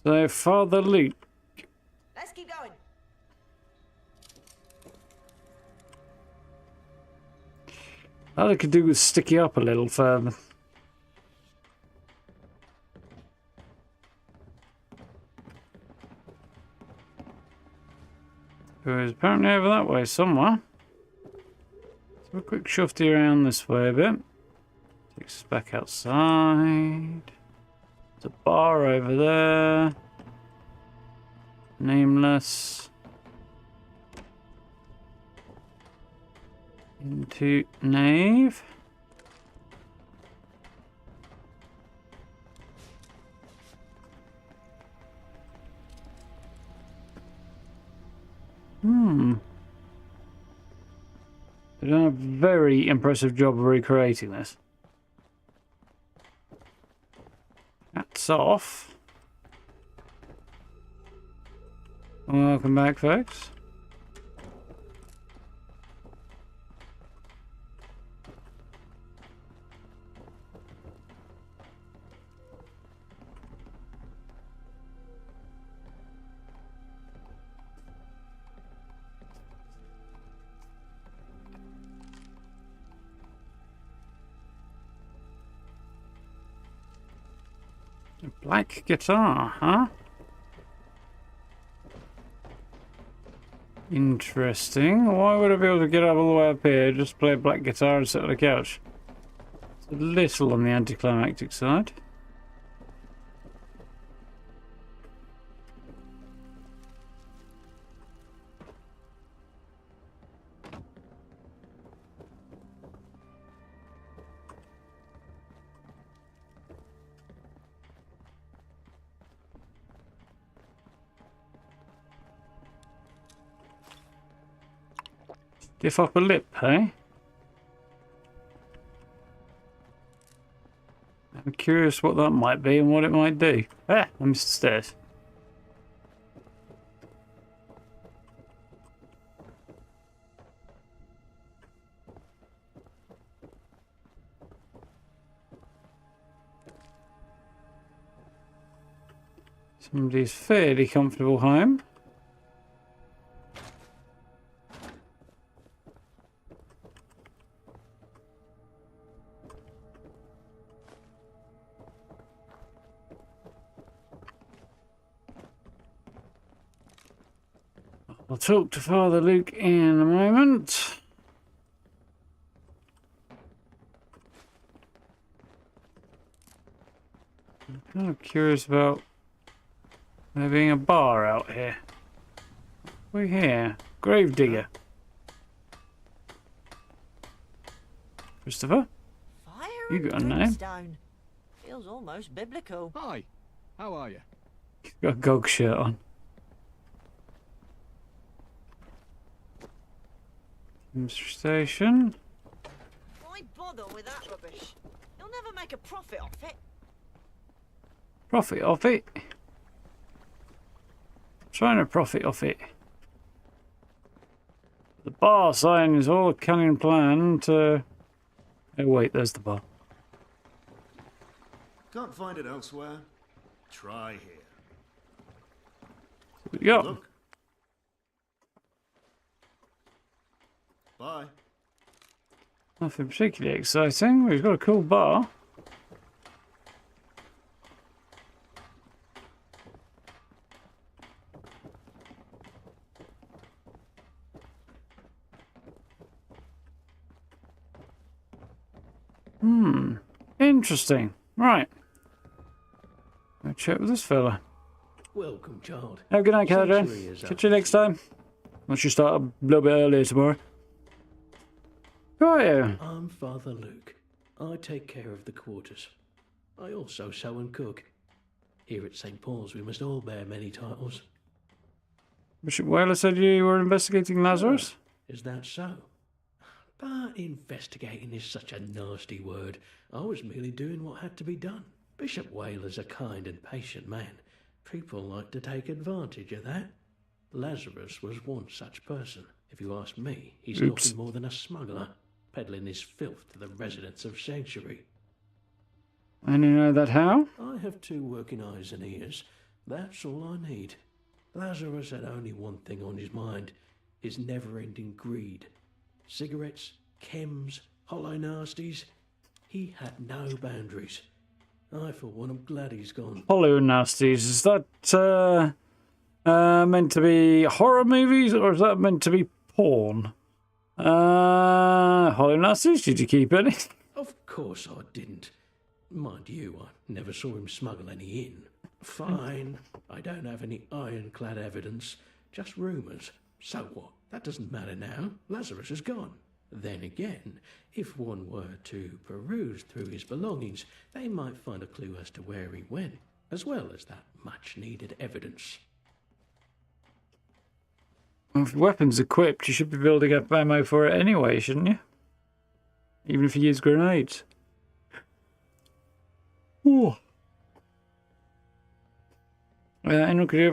So, Father Luke. Let's keep going. All I could do was stick it up a little further. It was apparently over that way somewhere. Let's have a quick shufty around this way a bit. Takes us back outside. There's a bar over there. Nameless. Into nave. They've done a very impressive job of recreating this. Hats off. Welcome back, folks. A black guitar, huh? Interesting. Why would I be able to get up all the way up here, just play a black guitar and sit on the couch? It's a little on the anticlimactic side. Stiff upper lip, hey? I'm curious what that might be and what it might do. Ah, I missed the stairs. Somebody's fairly comfortable home. I'll talk to Father Luke in a moment. I'm kind of curious about there being a bar out here. We're here. Gravedigger. Christopher? Fire You got a name? Stone. Feels almost biblical. Hi, how are you? You've got a Gog shirt on. Station. Why bother with that rubbish? You'll never make a profit off it. Profit off it? Trying to profit off it. The bar sign is all a cunning plan to... Oh wait, there's the bar. Can't find it elsewhere. Try here. Yeah. Look. Bye. Nothing particularly exciting. We've got a cool bar. Interesting. Right. I'll chat with this fella. Welcome, child. Have a good night, Cadre. Sanctuary is Catch you next time. Once you start a little bit earlier tomorrow. Who are you? I'm Father Luke. I take care of the quarters. I also sew and cook. Here at St. Paul's, we must all bear many titles. Bishop Whaler said you were investigating Lazarus? Is that so? But investigating is such a nasty word. I was merely doing what had to be done. Bishop Whaler's a kind and patient man. People like to take advantage of that. Lazarus was one such person. If you ask me, he's nothing more than a smuggler, peddling his filth to the residents of Sanctuary. And you know that how? I have 2 working eyes and ears. That's all I need. Lazarus had only one thing on his mind, his never-ending greed. Cigarettes, chems, hollow nasties. He had no boundaries. I, for one, am glad he's gone. Hollow nasties. Is that meant to be horror movies or is that meant to be porn? Hollow nasties, did you keep any? Of course I didn't. Mind you, I never saw him smuggle any in. Fine, I don't have any ironclad evidence, just rumours. So what? That doesn't matter now. Lazarus is gone. Then again, if one were to peruse through his belongings, they might find a clue as to where he went, as well as that much-needed evidence. If your weapon's equipped, you should be building up ammo for it anyway, shouldn't you? Even if you use grenades. Ooh. Enrique,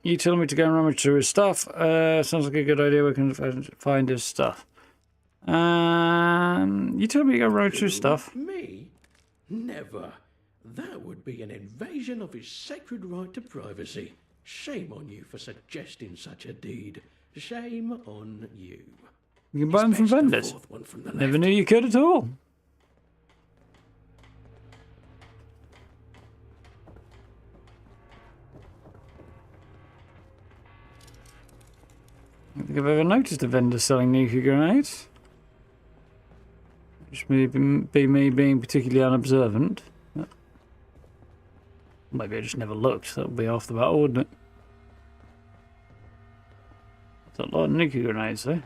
you telling me to go and rummage through his stuff? Sounds like a good idea. We can find his stuff. You telling me to go rummage through stuff? Me? Never. That would be an invasion of his sacred right to privacy. Shame on you for suggesting such a deed. Shame on you. You can buy them from vendors. Never knew you could at all. I don't think I've ever noticed a vendor selling nuclear grenades. Just be me being particularly unobservant. Maybe I just never looked. That would be half the battle, wouldn't it? That's a lot of nuclear grenades, though.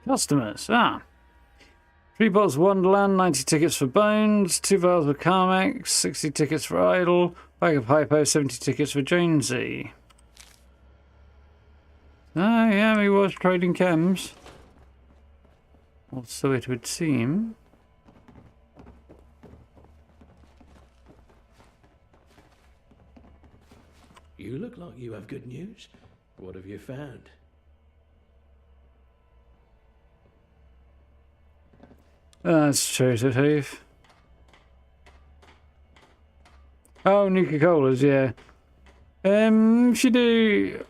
Customers, 3 bottles of Wonderland, 90 tickets for Bones, 2 vials of Carmex, 60 tickets for Idle, bag of Hypo, 70 tickets for Jonesy. Oh yeah, he was trading chems. Or so it would seem. You look like you have good news. What have you found? That's true, Steve. Oh, Nuka-Colas, yeah. If you do...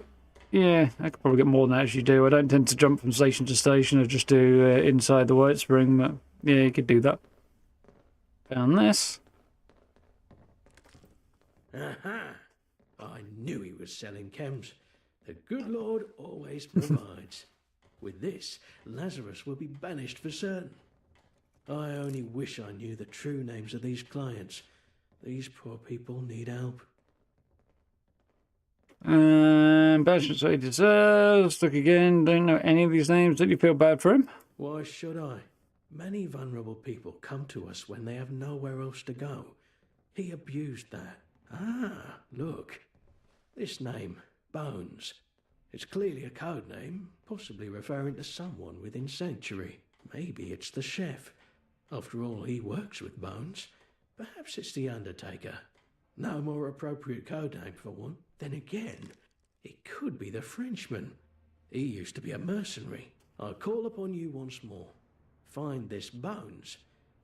Yeah, I could probably get more than that if you do. I don't tend to jump from station to station. I just do inside the White Spring, but yeah, you could do that. Found this. Aha! I knew he was selling chems. The good Lord always provides. With this, Lazarus will be banished for certain. I only wish I knew the true names of these clients. These poor people need help. Banishment's what he deserves. Look again. Don't know any of these names. Don't you feel bad for him? Why should I? Many vulnerable people come to us when they have nowhere else to go. He abused that. Ah, look. This name, Bones. It's clearly a code name, possibly referring to someone within Sanctuary. Maybe it's the chef. After all, he works with Bones. Perhaps it's the Undertaker. No more appropriate code name for one. Then again, it could be the Frenchman. He used to be a mercenary. I call upon you once more. Find this Bones,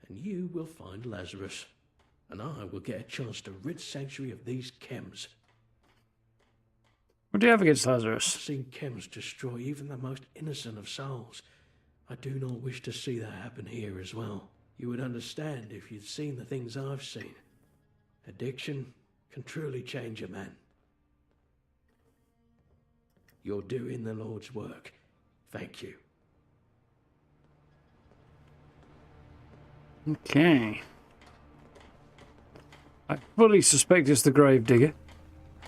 and you will find Lazarus. And I will get a chance to rid Sanctuary of these chems. What do you have against Lazarus? I've seen chems destroy even the most innocent of souls. I do not wish to see that happen here as well. You would understand if you'd seen the things I've seen. Addiction can truly change a man. You're doing the Lord's work. Thank you. Okay. I fully suspect it's the Gravedigger.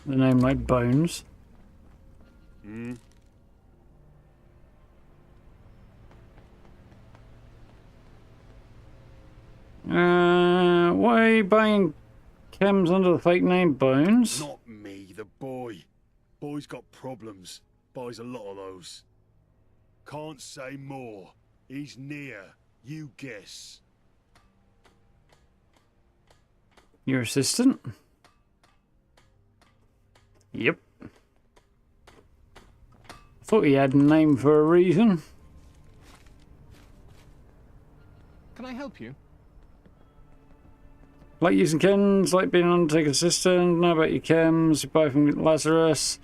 The name like Bones. Why are you buying chems under the fake name Bones? Not me, the boy. Boy's got problems. Buys a lot of those. Can't say more. He's near. You guess. Your assistant? Yep. Thought he had a name for a reason. Can I help you? Like using chems, like being an Undertaker assistant, know about your chems, you buy from Lazarus,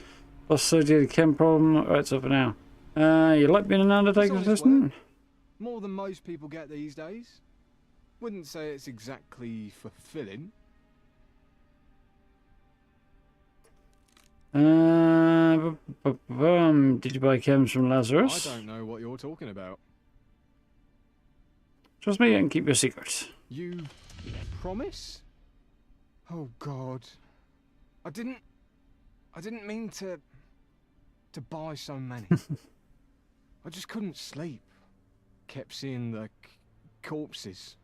also did a chem problem, right, it's up for now. You like being an Undertaker assistant? More than most people get these days. Wouldn't say it's exactly fulfilling. Did you buy chems from Lazarus? I don't know what you're talking about. Trust me and keep your secret. You promise? Oh God. I didn't mean to buy so many. I just couldn't sleep. Kept seeing the corpses.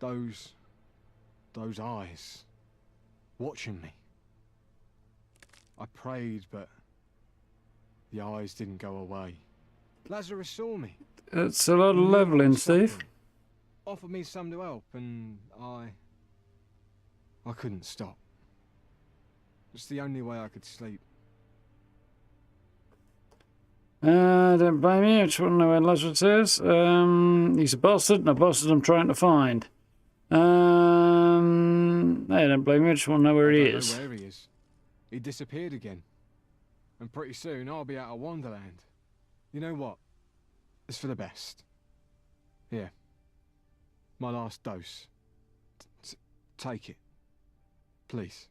Those eyes watching me. I prayed, but the eyes didn't go away. Lazarus saw me. It's a lot of leveling, Steve. Offered me some to help, and I couldn't stop. It's the only way I could sleep. Don't blame me. I just want to know where Lazarus is. He's a bastard, and a bastard I'm trying to find. Hey, don't blame me. I just want to know where he is. Where he is. He disappeared again. And pretty soon I'll be out of Wonderland. You know what? It's for the best. Here. My last dose. Take it. Please.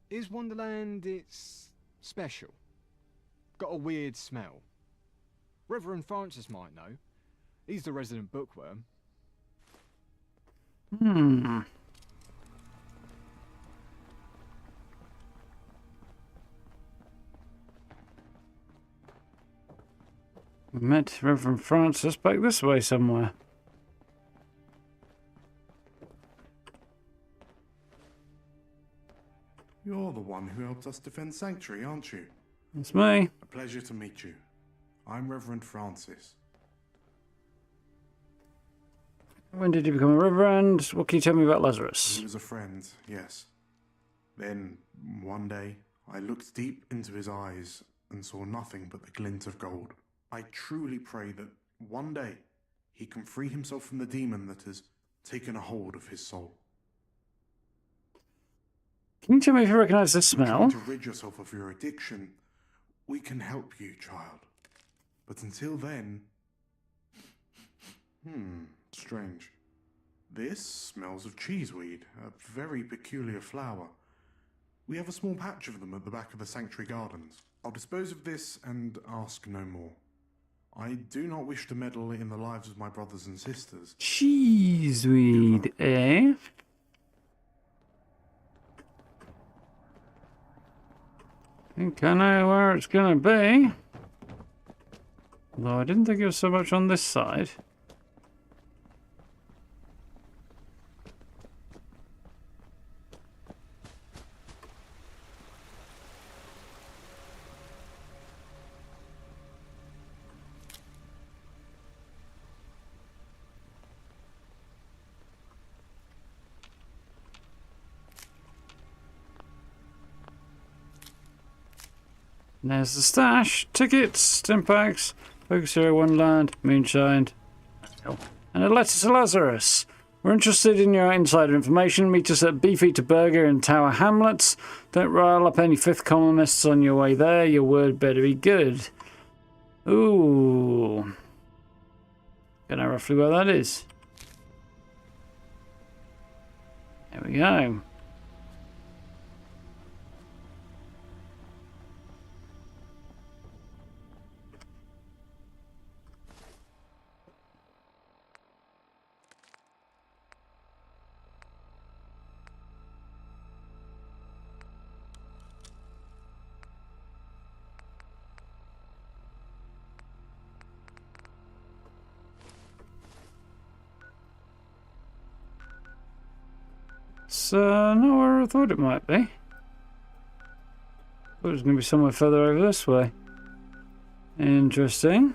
Is Wonderland, it's special? Got a weird smell. Reverend Francis might know. He's the resident bookworm. We met Reverend Francis back this way somewhere. You're the one who helped us defend Sanctuary, aren't you? It's me. A pleasure to meet you. I'm Reverend Francis. When did you become a reverend? What can you tell me about Lazarus? He was a friend, yes. Then, one day, I looked deep into his eyes and saw nothing but the glint of gold. I truly pray that one day he can free himself from the demon that has taken a hold of his soul. Can you tell me if you recognize this smell? To rid yourself of your addiction, we can help you, child. But until then... strange. This smells of cheeseweed, a very peculiar flower. We have a small patch of them at the back of the Sanctuary Gardens. I'll dispose of this and ask no more. I do not wish to meddle in the lives of my brothers and sisters. Cheeseweed, eh? Think I know where it's gonna be. Although I didn't think it was so much on this side. There's the stash, tickets, 10 packs, Focus Hero Wonderland, Moonshine, and a letter to Lazarus. We're interested in your insider information. Meet us at Beefeater Burger in Tower Hamlets. Don't rile up any fifth columnists on your way there. Your word better be good. Ooh. Don't know roughly where that is. There we go. So, not where I thought it might be. Thought it was going to be somewhere further over this way. Interesting.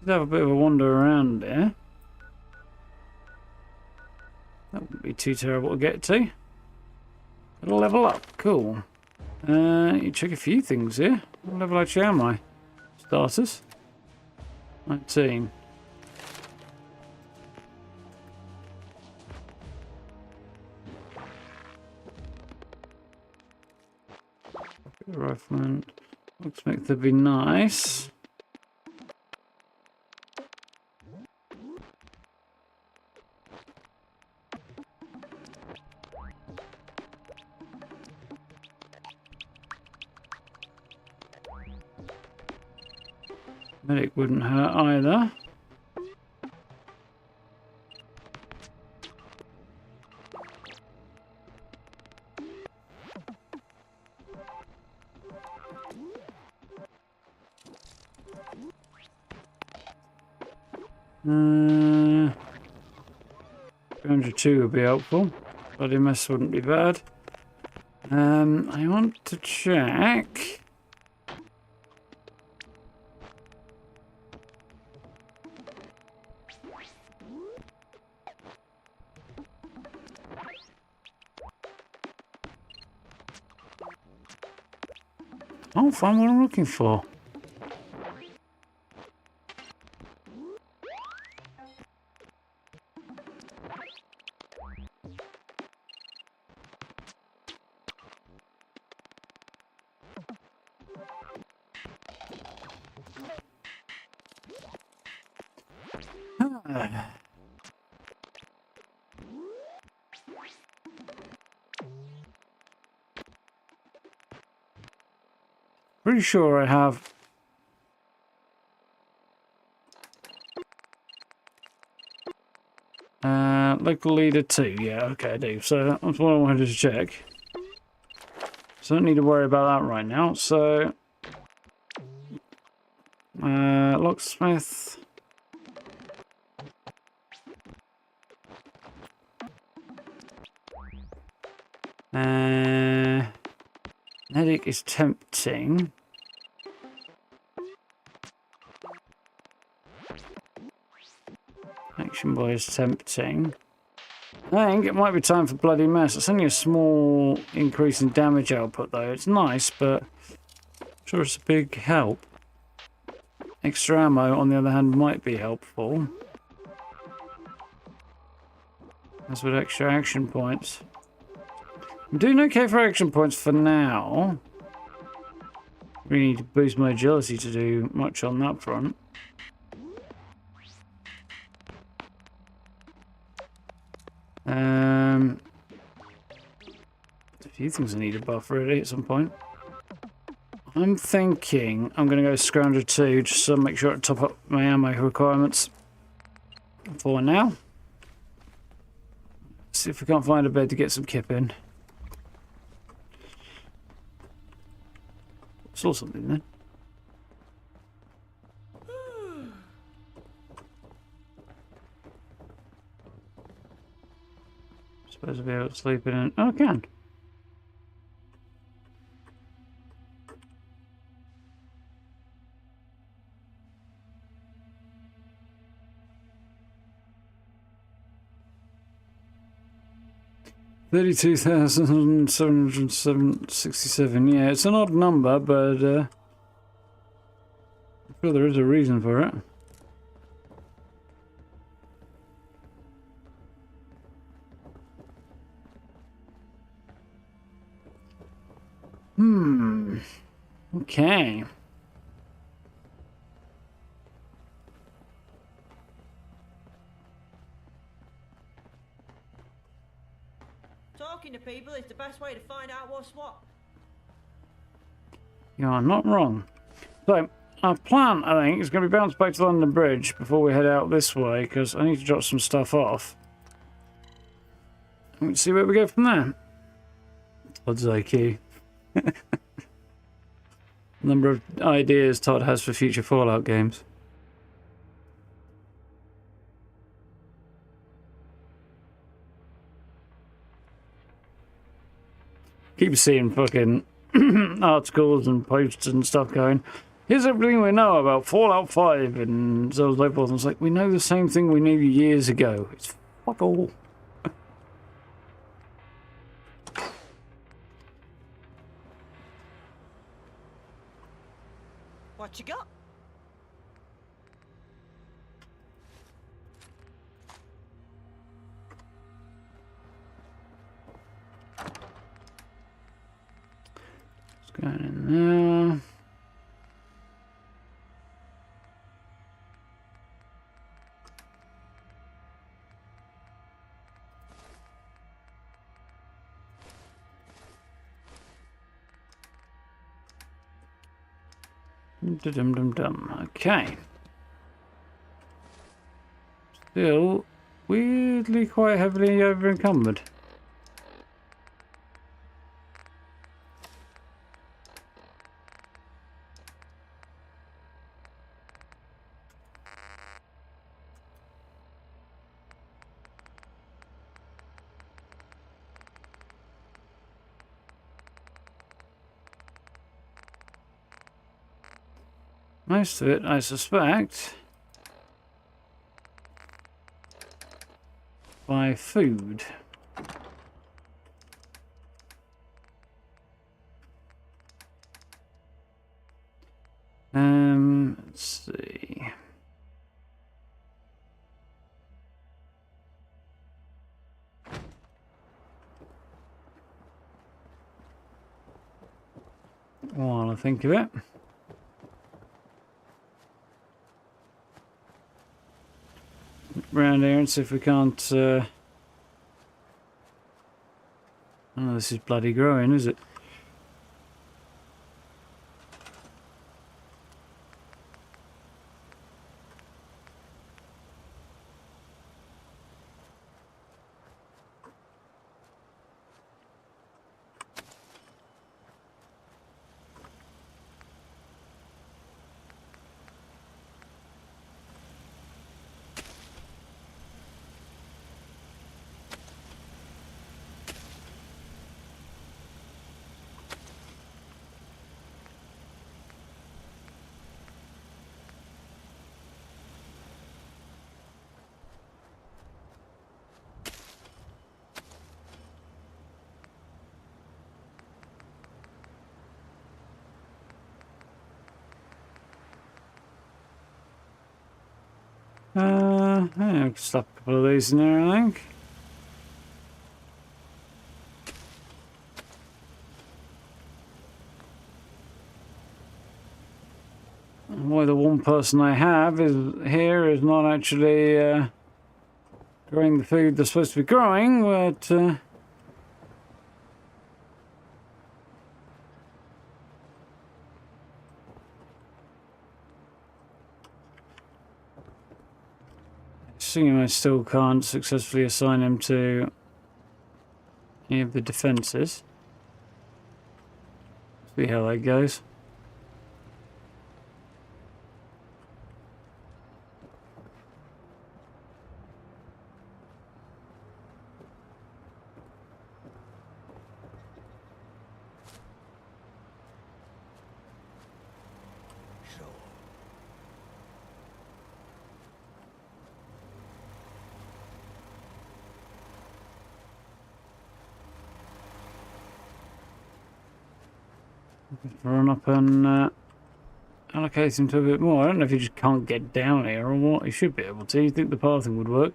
Let's have a bit of a wander around there. That wouldn't be too terrible to get to. It'll level up. Cool. You check a few things here. What level actually am I? Starters. 19. Rifleman. Looks like they'd be nice. Medic wouldn't hurt either. Uh, 202 would be helpful. Bloody mess wouldn't be bad. I want to check. I'll find what I'm looking for. Pretty sure I have. Local leader 2. Yeah, okay, I do. So that's what I wanted to check. So I don't need to worry about that right now. So, locksmith. Medic is tempting. Action boy is tempting. I think it might be time for bloody mess. It's only a small increase in damage output though. It's nice, but I'm sure it's a big help. Extra ammo, on the other hand, might be helpful. As with extra action points. I'm doing okay for action points for now. Really need to boost my agility to do much on that front. A few things I need a buff really at some point. I'm thinking I'm going to go Scrounger 2 just to make sure I top up my ammo requirements for now. See if we can't find a bed to get some kip in. Saw something then. Suppose I'll be able to sleep in it. Oh, I can. $32,767. Yeah, it's an odd number, but I'm sure there is a reason for it. Okay. Talking to people is the best way to find out what's what. You are not wrong. So, our plan, I think, is going to be bounce back to London Bridge before we head out this way, because I need to drop some stuff off. And see where we go from there. Todd's IQ. Number of ideas Todd has for future Fallout games. Keep seeing fucking articles and posts and stuff going, here's everything we know about Fallout 5 and so on and so forth. And it's like, we know the same thing we knew years ago. It's fuck all. What you got? What's going in there? Dum-dum-dum. Okay. Still weirdly quite heavily over encumbered. Most of it, I suspect, by food. Let's see. While I think of it. Round here and see if we can't. Oh, this is bloody growing, is it? Yeah, I could slap a couple of these in there, I think. Why the one person I have is here is not actually growing the food they're supposed to be growing, but assuming I still can't successfully assign him to any of the defences. See how that goes. Run up and allocate him to a bit more. I don't know if he just can't get down here or what. He should be able to. You'd think the pathing would work.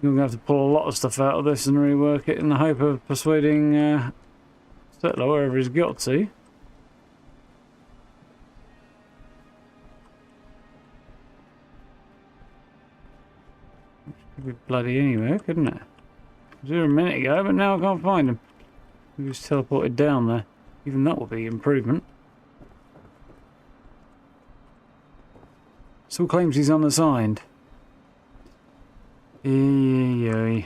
You're going to have to pull a lot of stuff out of this and rework it in the hope of persuading Settler wherever he's got to. Could be bloody anywhere, couldn't it? It was here a minute ago, but now I can't find him. He was teleported down there. Even that would be improvement. Still claims he's unassigned. I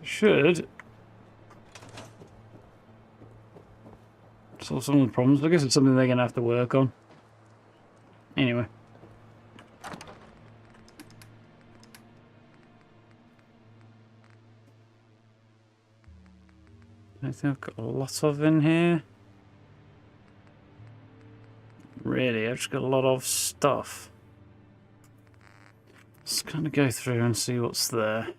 should solve some of the problems. I guess it's something they're going to have to work on. Anyway. I think I've got a lot of in here. Really, I've just got a lot of stuff. Let's kind of go through and see what's there.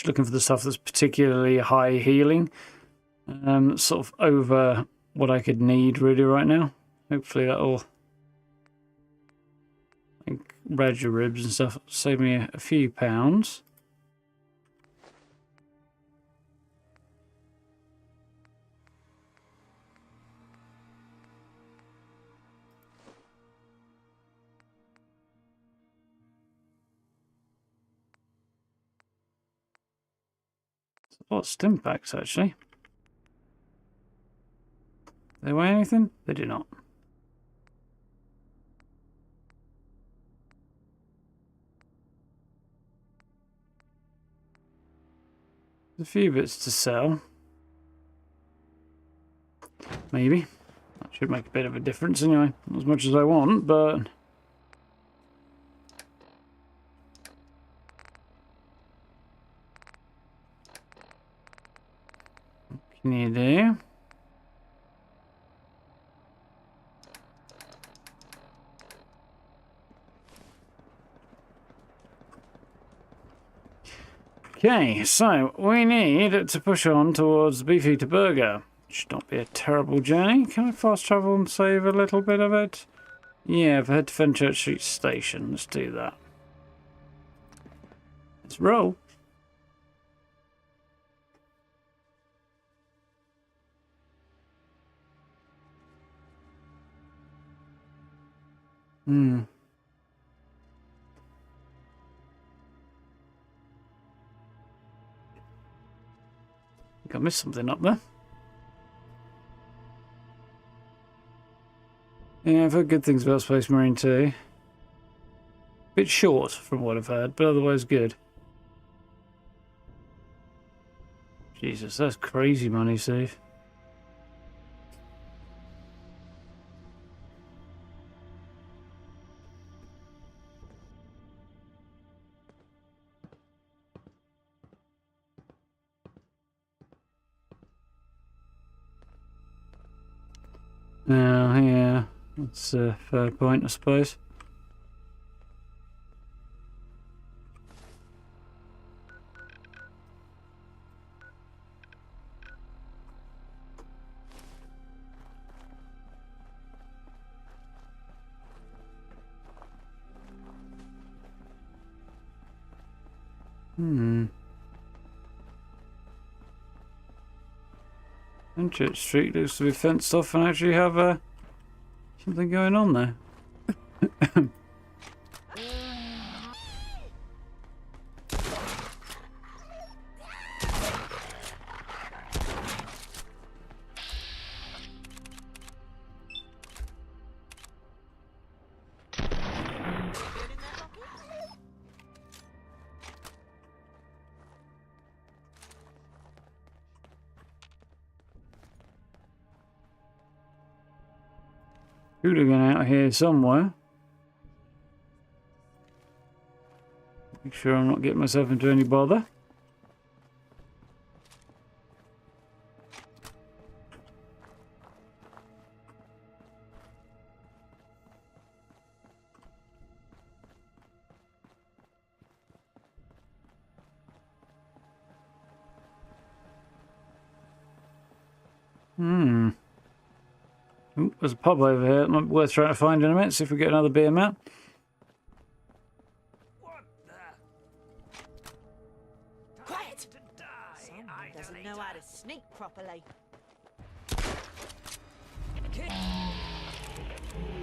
Just looking for the stuff that's particularly high healing. Sort of over what I could need really right now. Hopefully that'll, like, Raja ribs and stuff, save me a few pounds. A lot of stim packs actually. They weigh anything? They do not. There's a few bits to sell. Maybe. That should make a bit of a difference anyway. Not as much as I want, but... what can you do? Okay, so we need to push on towards Beefeater Burger. Should not be a terrible journey. Can I fast travel and save a little bit of it? Yeah, if I head to Fenchurch Street Station, let's do that. Let's roll. I think I missed something up there. Yeah, I've heard good things about Space Marine 2. Bit short from what I've heard, but otherwise good. Jesus, that's crazy money, Steve. Oh, yeah, that's a fair point, I suppose. And Church Street looks to be fenced off and actually have something going on there. Hooligan out here somewhere. Make sure I'm not getting myself into any bother. Ooh, there's a pub over here. It might be worth trying to find in a minute. See if we get another beer mat. Quiet! Someone doesn't know how to sneak properly.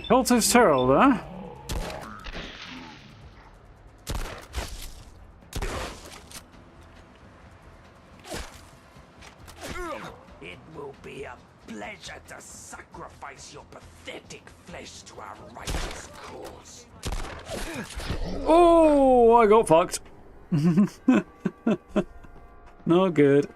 Cultist Herald, huh? It will be a pleasure to sacrifice your pathetic flesh to our righteous cause. Oh, I got fucked. Not good.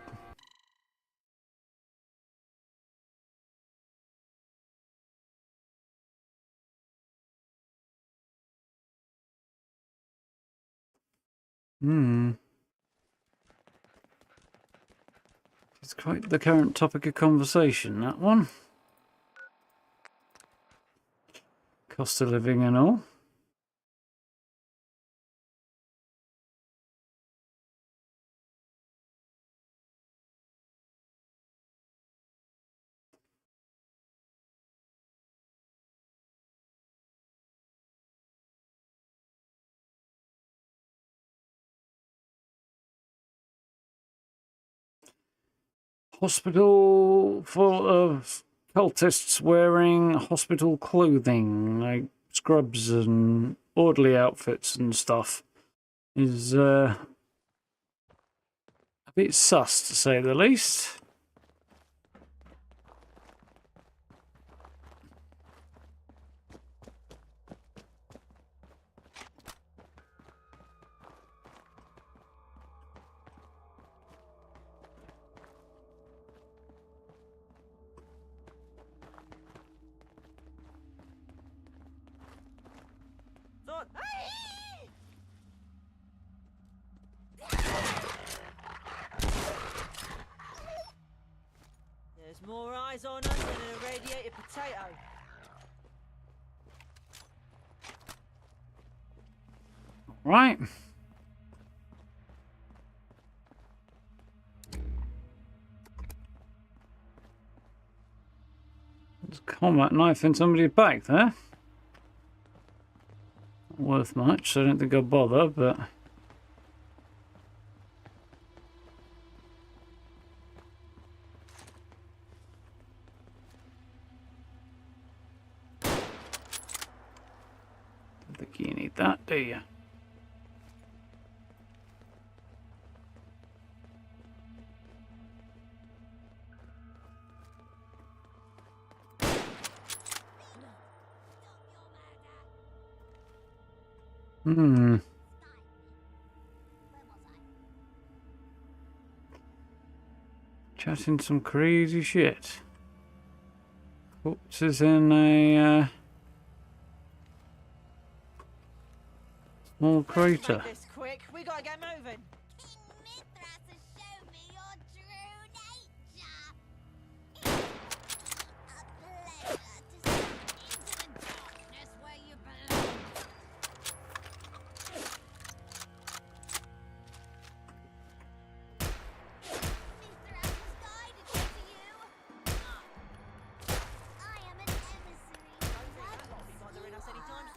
It's quite the current topic of conversation, that one. Cost of living and all. hospital full of cultists wearing hospital clothing, like scrubs and orderly outfits and stuff, is a bit sus, to say the least. There's more eyes on us than an irradiated potato. Right. There's a combat knife in somebody's back there. Not worth much, so I don't think I'll bother, but... don't think you need that, do you? Chatting some crazy shit. Corpses in a small crater. Make this quick. We gotta get moving.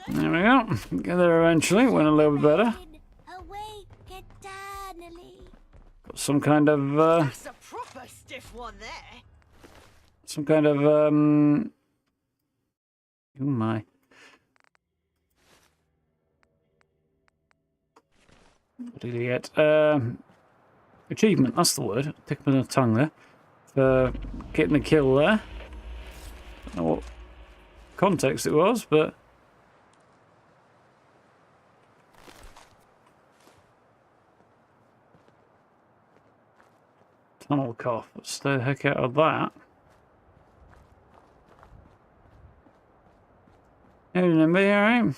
There we go. Get there eventually. Went a little bit better. Got some kind of That's a proper stiff one there. some kind of oh my. What did he get? Achievement, that's the word. Tick with the tongue there. For getting the kill there. Don't know what context it was, but tunnel cough. Let's stay the heck out of that. Gonna be alright.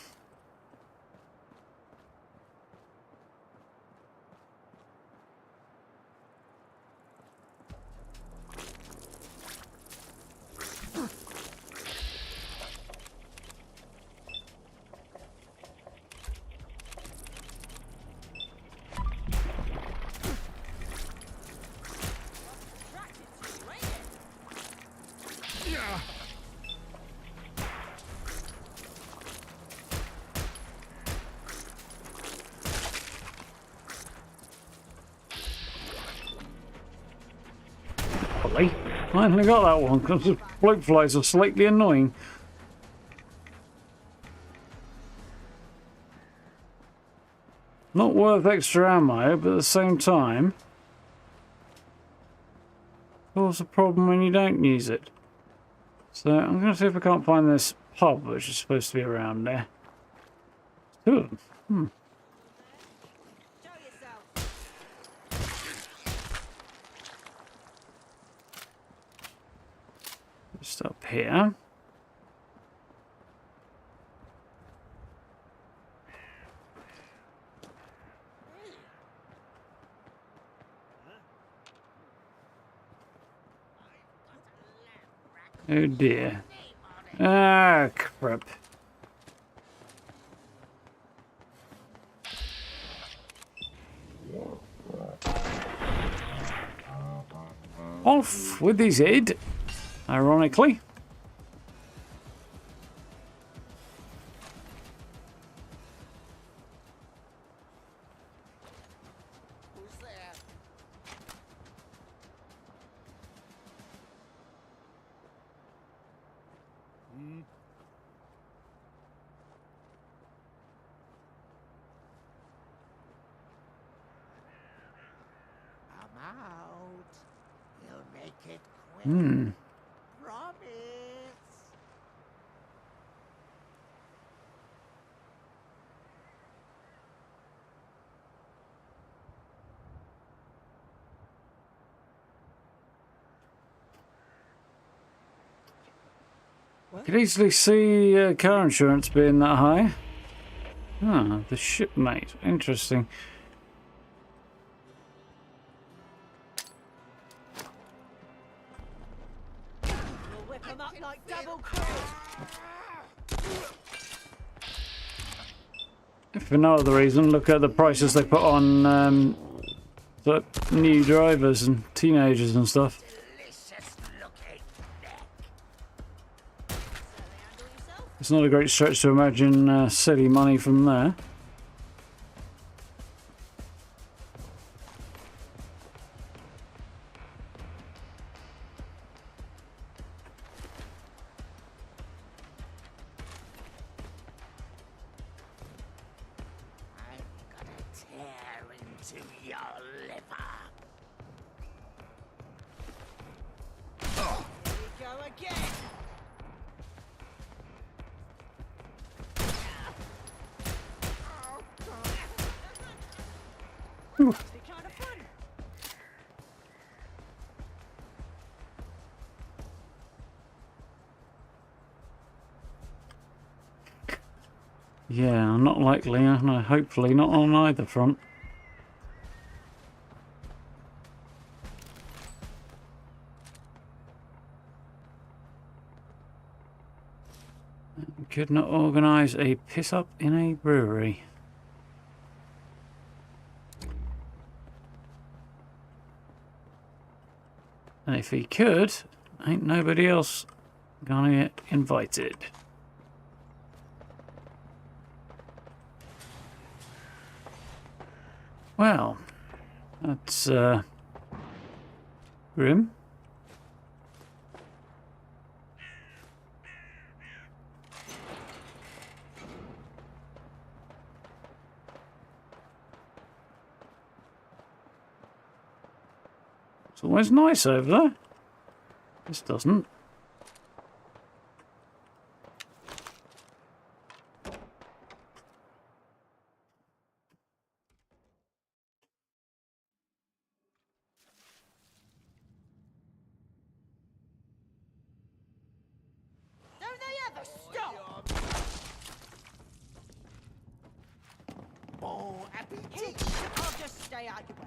I finally got that one because the bloke flies are slightly annoying. Not worth extra ammo, but at the same time, cause a problem when you don't use it. So I'm going to see if I can't find this pub, which is supposed to be around there. Two of them. Just up here. Oh dear. Ah, crap. Off with his head, ironically. Hmm. Could easily see car insurance being that high. Ah, the shipmate. Interesting. We'll whip 'em up like double cross. If for no other reason, look at the prices they put on new drivers and teenagers and stuff. It's not a great stretch to imagine silly money from there. Yeah, not likely. No, hopefully not on either front. Could not organise a piss-up in a brewery. And if he could, ain't nobody else gonna get invited. Well, that's grim. It's always nice over there. This doesn't. Don't they ever stop? Bon appetit. I'll just stay out your way.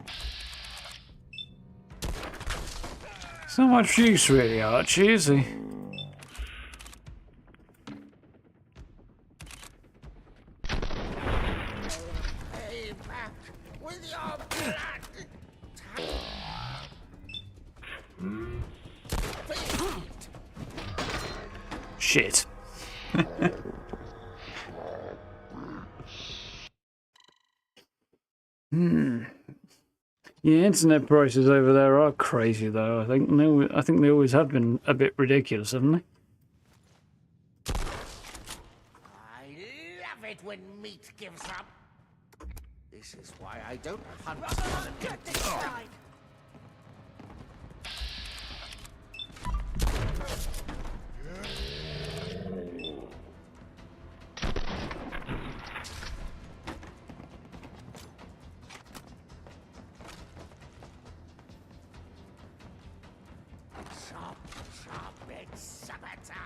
It's not much use really, Archie, is he? Hey, back with your blood. Shit. Yeah, internet prices over there are crazy, though. I think they always have been a bit ridiculous, haven't they? I love it when meat gives up. This is why I don't hunt on an empty stomach. It's summertime.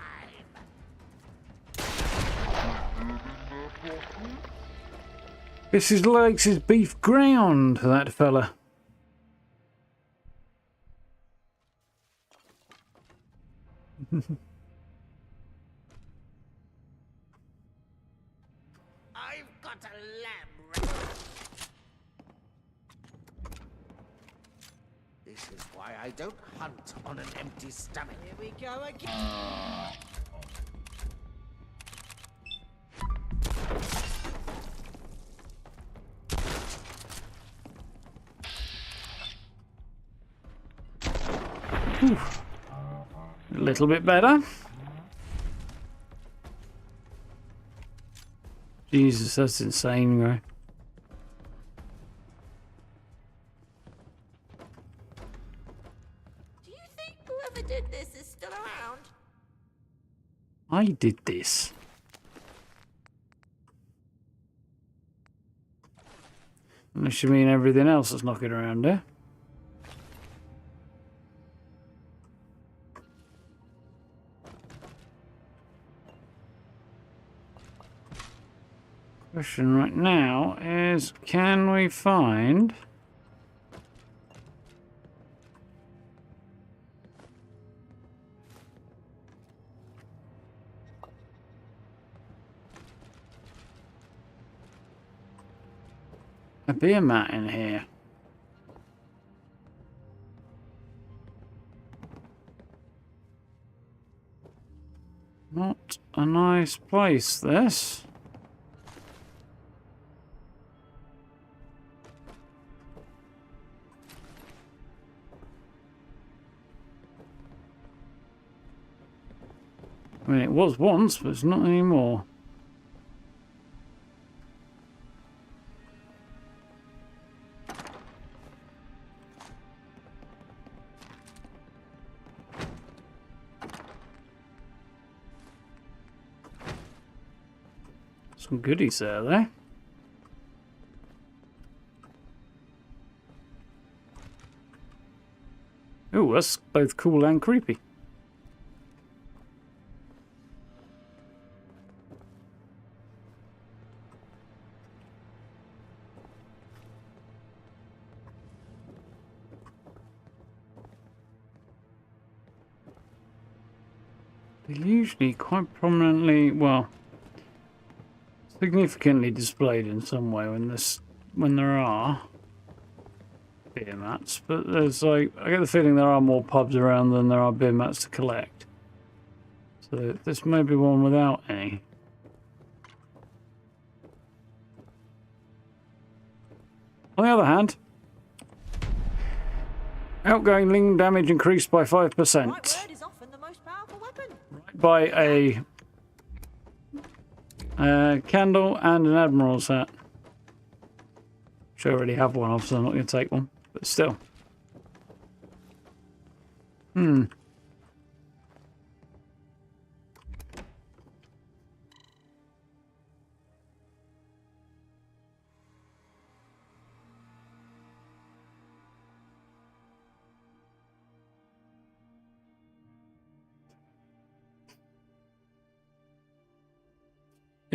This is likes his beef ground, that fella. I've got a lamb. This is why I don't hunt on an empty stomach. Here we go again. Whew. A little bit better. Jesus, that's insane, right? Do you think whoever did I did this. Unless you mean everything else that's knocking around there. Question right now is, can we find a beer mat in here? Not a nice place, this. I mean, it was once, but it's not anymore. Some goodies there, though. Ooh, that's both cool and creepy. They're usually quite prominently, well, significantly displayed in some way when there are beer mats, but there's like, I get the feeling there are more pubs around than there are beer mats to collect. So this may be one without any. On the other hand, outgoing ling damage increased by 5%. Right word is often the most powerful weapon. By a candle and an admiral's hat. Which I already have one of, so I'm not going to take one. But still. You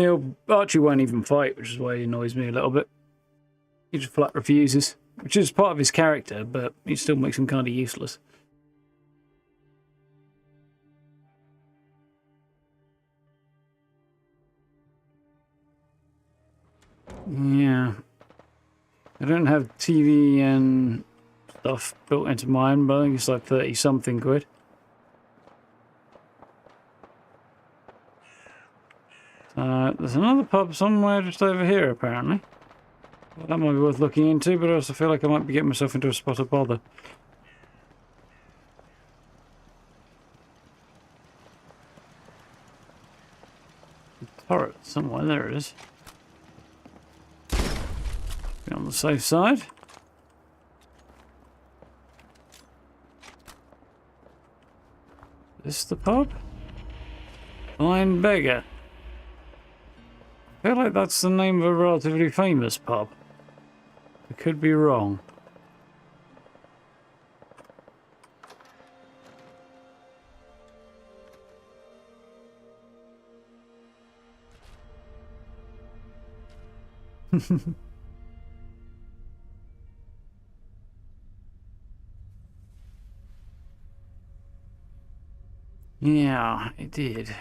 know, Archie won't even fight, which is why he annoys me a little bit. He just flat refuses, which is part of his character, but he still makes him kind of useless. Yeah. I don't have TV and stuff built into mine, but I think it's like 30-something quid. There's another pub somewhere just over here, apparently. Well, that might be worth looking into, but I also feel like I might be getting myself into a spot of bother. A turret somewhere, there it is. Be on the safe side. Is this the pub? Blind Beggar. I feel like that's the name of a relatively famous pub. I could be wrong. Yeah, it did.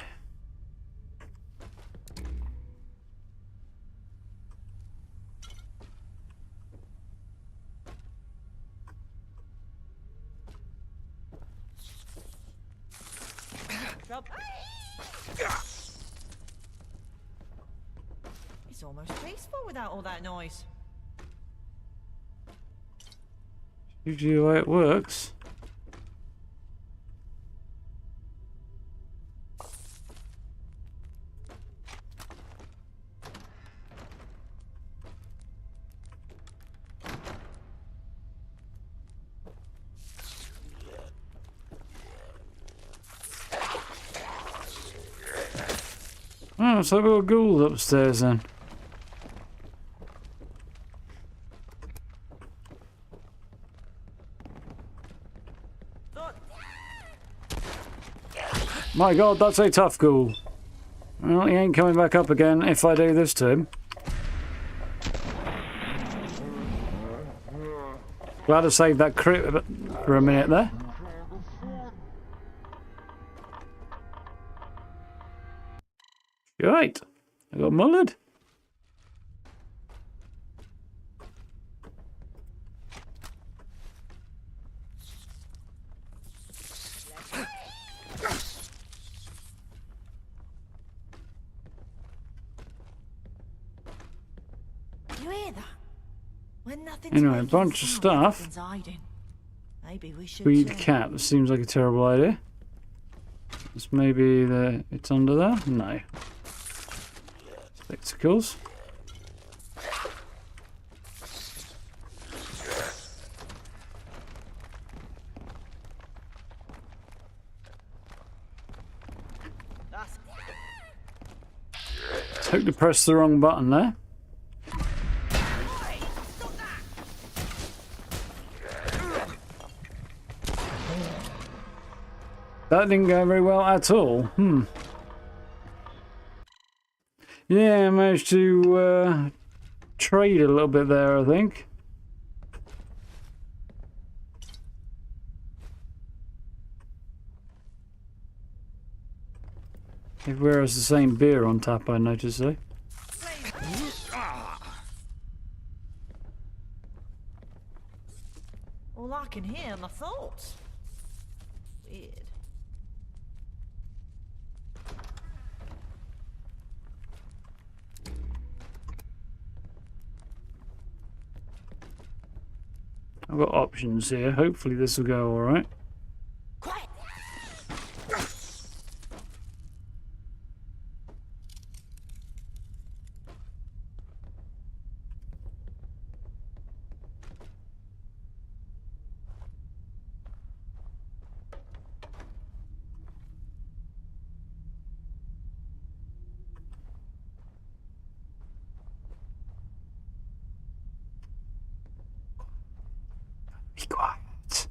It's almost peaceful without all that noise. Usually the way it works. Oh, so we've got ghouls upstairs then. My god, that's a tough ghoul. Well, he ain't coming back up again if I do this to him. Glad I saved that crit for a minute there. Right, I got mullered. You hear that? When nothing's Anyway, a making bunch of sound, stuff. nothing's hiding. Maybe we should Weed check. cat, that seems like a terrible idea. It's maybe it's under there? No. Spectacles. Hope to press the wrong button there. That didn't go very well at all. Yeah, I managed to trade a little bit there, I think. Everywhere has the same beer on tap, I noticed though. All I can hear are my thoughts. Weird. I've got options here. Hopefully this will go alright. Be quiet.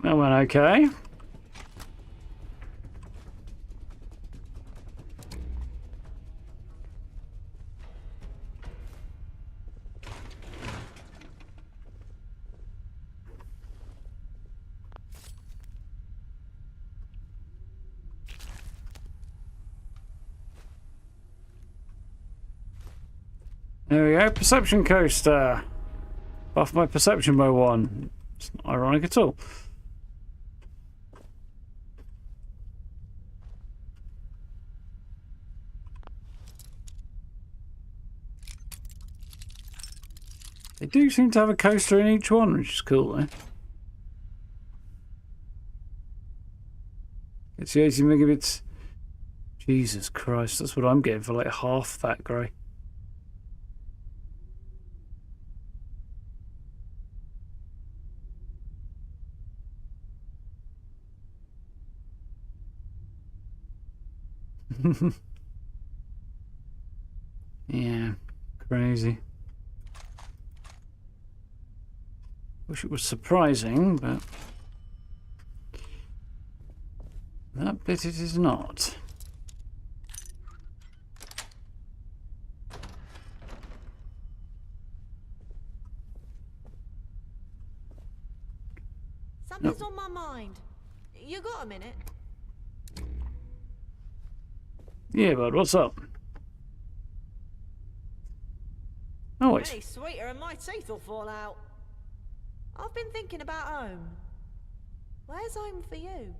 That went okay. There we go, perception coaster. Buff my perception by 1. It's not ironic at all. They do seem to have a coaster in each one, which is cool though. It's the 80 megabits. Jesus Christ, that's what I'm getting for like half that grey. Yeah, crazy. Wish it was surprising, but that bit it is not. Something's on my mind. You got a minute? Yeah, bud, what's up? Oh, wait. Any sweeter and my teeth will fall out. I've been thinking about home. Where's home for you?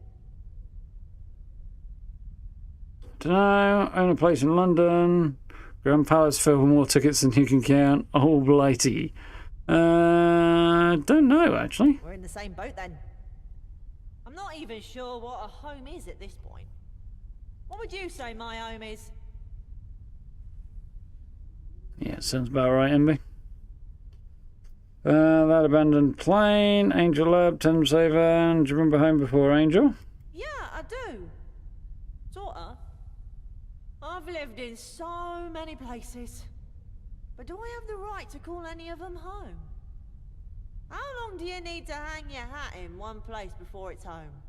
Dunno, own a place in London. Grand Palace filled with more tickets than you can count. Oh, blighty. Don't know, actually. We're in the same boat then. I'm not even sure what a home is at this point. What would you say my home is? Yeah, sounds about right, Emby. That abandoned plane, Angel Lab, Thames Haven. Do you remember home before Angel? Yeah, I do. Sorta. I've lived in so many places. But do I have the right to call any of them home? How long do you need to hang your hat in one place before it's home?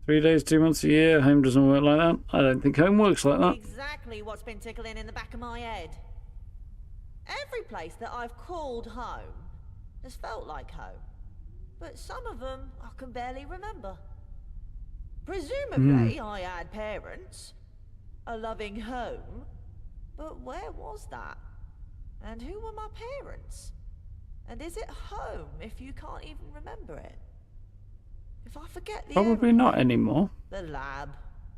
3 days, 2 months a year. Home doesn't work like that. I don't think home works like that. Exactly what's been tickling in the back of my head. Every place that I've called home has felt like home. But some of them I can barely remember. Presumably I had parents, a loving home, but where was that? And who were my parents? And is it home if you can't even remember it? If I forget the Probably not anymore. the lab,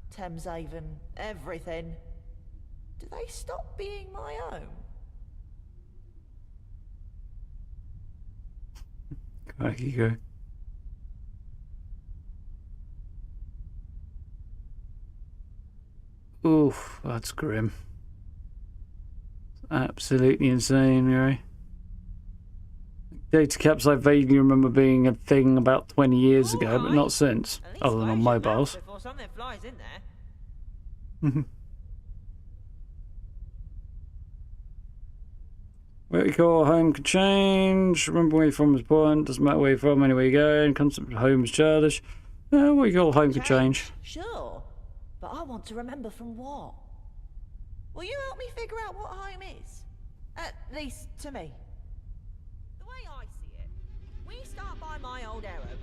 Thames Haven, everything, do they stop being my home? Crikey go. Oof, that's grim. Absolutely insane, Yuri. Data caps I vaguely remember being a thing about 20 years ago, but not since, other than on mobiles. Before something flies in there. What you call home can change. Remember where you're from is important. Doesn't matter where you're from, anywhere you go. Concept of home is childish. What you call home can change. Sure, but I want to remember from what? Will you help me figure out what home is? At least to me. The way I see it, we start by my old aeroplane,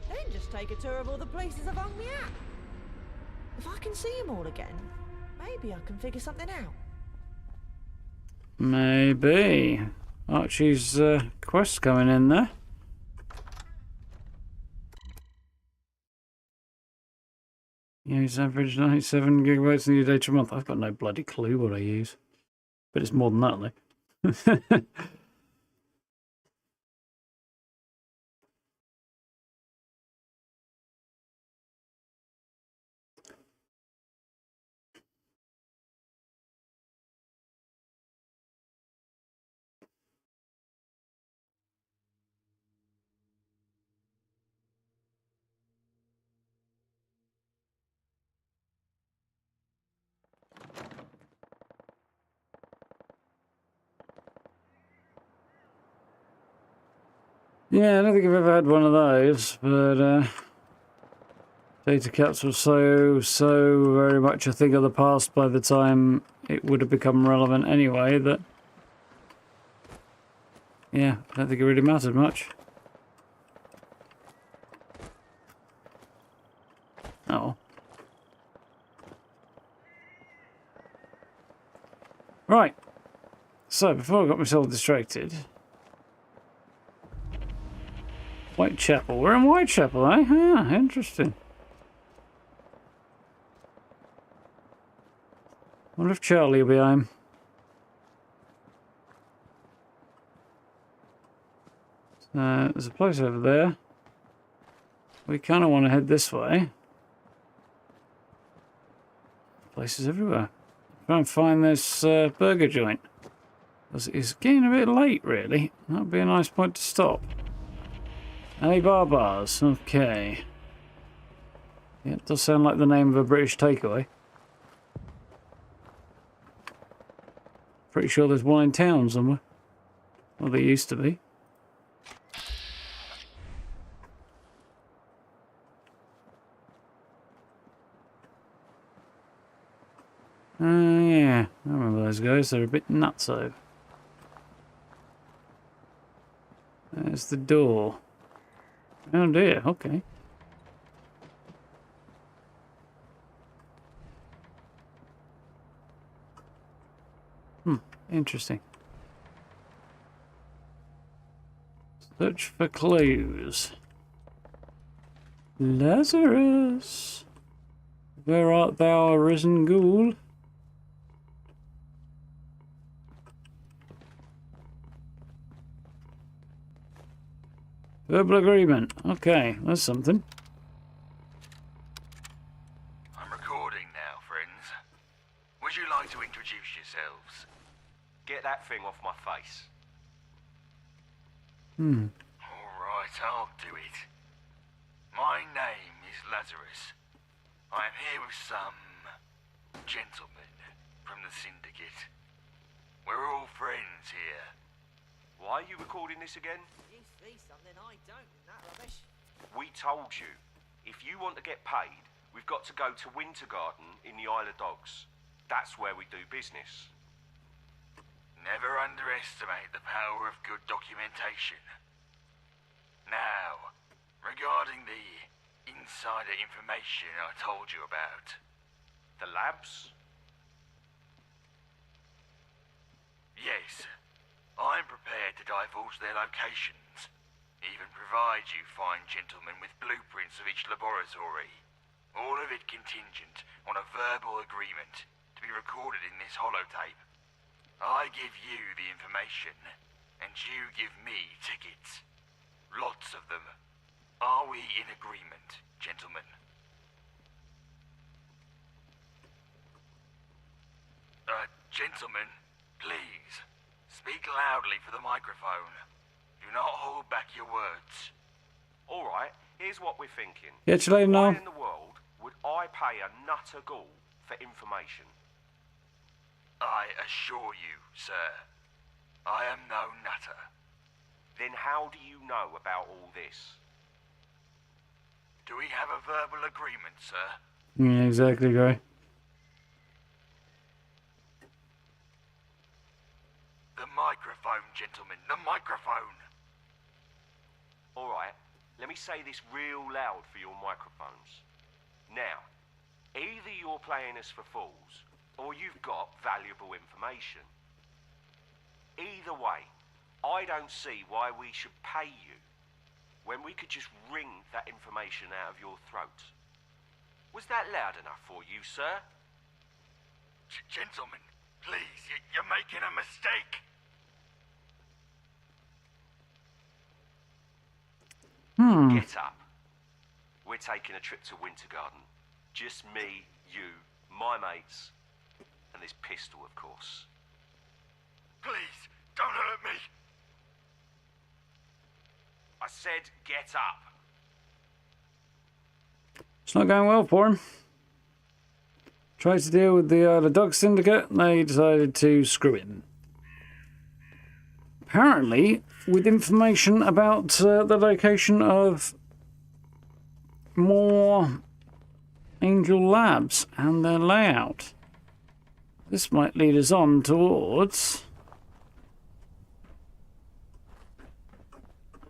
then just take a tour of all the places I've hung me at. If I can see them all again, maybe I can figure something out. Maybe. Archie's quest coming in there. Use average 97 gigabytes new data a month. I've got no bloody clue what I use. But it's more than that, though. Yeah, I don't think I've ever had one of those, but data caps were so very much a thing of the past by the time it would have become relevant anyway that, yeah, I don't think it really mattered much. Oh. Right. So, before I got myself distracted... Whitechapel. We're in Whitechapel, eh? Ah, interesting. Wonder if Charlie will be home. There's a place over there. We kind of want to head this way. Places everywhere. Try and find this burger joint. It's getting a bit late, really. That'd be a nice point to stop. Ali Barbars, okay. Yeah, it does sound like the name of a British takeaway. Pretty sure there's one in town somewhere. Well, there used to be. Yeah, I remember those guys. They're a bit nutso. There's the door. Oh dear, okay. Interesting. Search for clues. Lazarus! Where art thou, arisen ghoul? Verbal agreement. Okay, that's something. I'm recording now, friends. Would you like to introduce yourselves? Get that thing off my face. Alright, I'll do it. My name is Lazarus. I am here with some gentlemen from the Syndicate. We're all friends here. Why are you recording this again? You see something I don't in that rubbish. We told you, if you want to get paid, we've got to go to Winter Garden in the Isle of Dogs. That's where we do business. Never underestimate the power of good documentation. Now, regarding the insider information I told you about. The labs? Yes, I'm prepared to divulge their locations. Even provide you fine gentlemen with blueprints of each laboratory. All of it contingent on a verbal agreement to be recorded in this holotape. I give you the information, and you give me tickets. Lots of them. Are we in agreement, gentlemen? Gentlemen, please, speak loudly for the microphone. Do not hold back your words. Alright, here's what we're thinking. Get you later now. Why in the world would I pay a nutter ghoul for information? I assure you, sir, I am no nutter. Then how do you know about all this? Do we have a verbal agreement, sir? Yeah, exactly, guy. The microphone, gentlemen, the microphone. Alright, let me say this real loud for your microphones. Now, either you're playing us for fools, or you've got valuable information. Either way, I don't see why we should pay you when we could just wring that information out of your throat. Was that loud enough for you, sir? Gentlemen, please, you're making a mistake. Get up. We're taking a trip to Winter Garden. Just me, you, my mates, and this pistol, of course. Please, don't hurt me. I said get up. It's not going well for him. Tried to deal with the Dog Syndicate, and they decided to screw in. Apparently, with information about the location of more Angel Labs and their layout. This might lead us on towards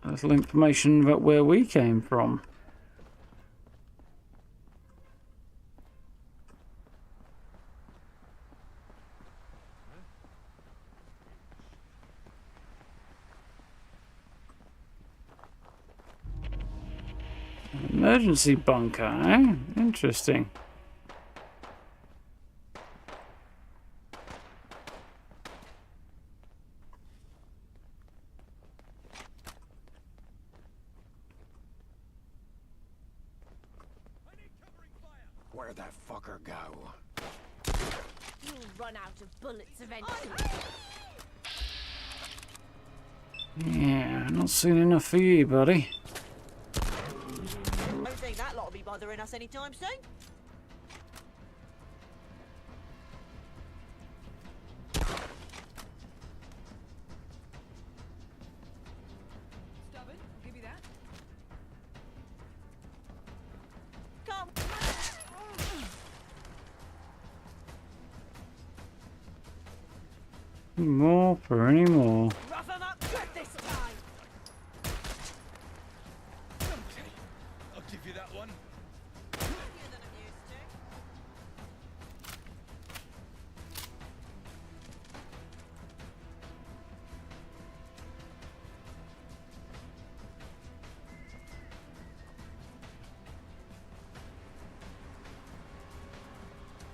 a little information about where we came from. Emergency bunker, eh? Interesting. Where'd that fucker go? You'll run out of bullets eventually. Yeah, not soon enough for you, buddy. Don't think that lot will be bothering us anytime soon. Stubborn, I'll give you that. Come. More for any more. Rough 'em up good this time. Okay, I'll give you that one. Easier than I'm used to.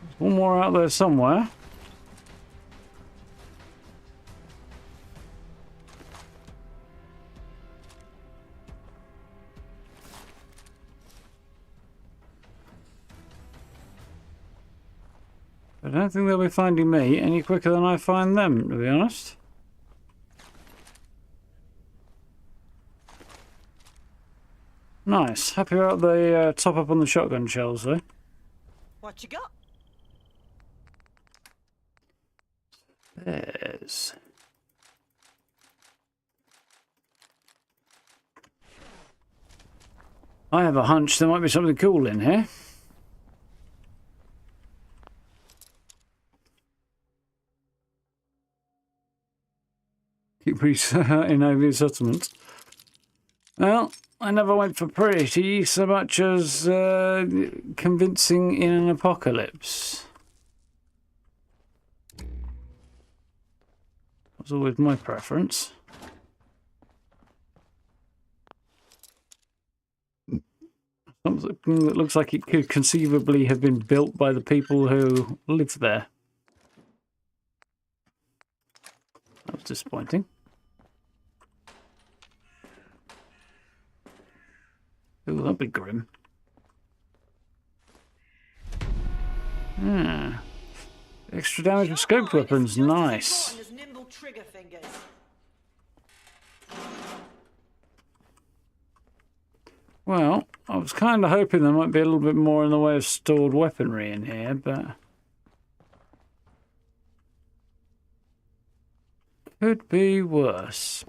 There's one more out there somewhere. don't think they'll be finding me any quicker than I find them, to be honest. Nice. Happy about the top up on the shotgun shells, though. What you got? There's... I have a hunch there might be something cool in here. Keep in over settlements. Well, I never went for pretty so much as convincing in an apocalypse. That was always my preference. Something that looks like it could conceivably have been built by the people who live there. That was disappointing. Ooh, that'd be grim. Yeah. Extra damage with scope weapons, nice. Well, I was kind of hoping there might be a little bit more in the way of stored weaponry in here, but... could be worse.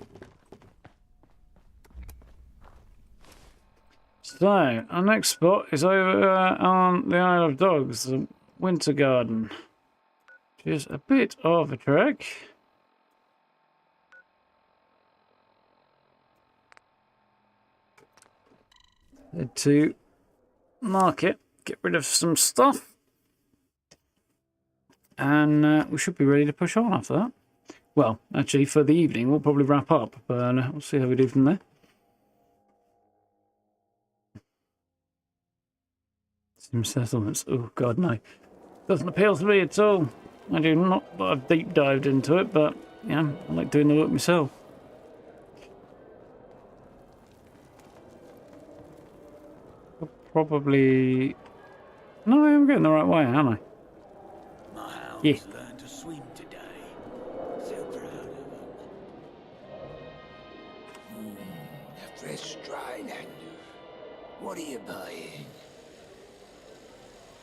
So, our next spot is over on the Isle of Dogs, the Winter Garden. Which is a bit of a trek. Head to market, get rid of some stuff. And we should be ready to push on after that. Well, actually, for the evening, we'll probably wrap up, but we'll see how we do from there. Some settlements. Oh, God, no. Doesn't appeal to me at all. I do not. I've deep dived into it, but yeah, I like doing the work myself. Probably. No, I'm getting the right way, aren't I? My hounds Yeah. learned to swim today. So proud of them. A fresh stride, and what are you buying?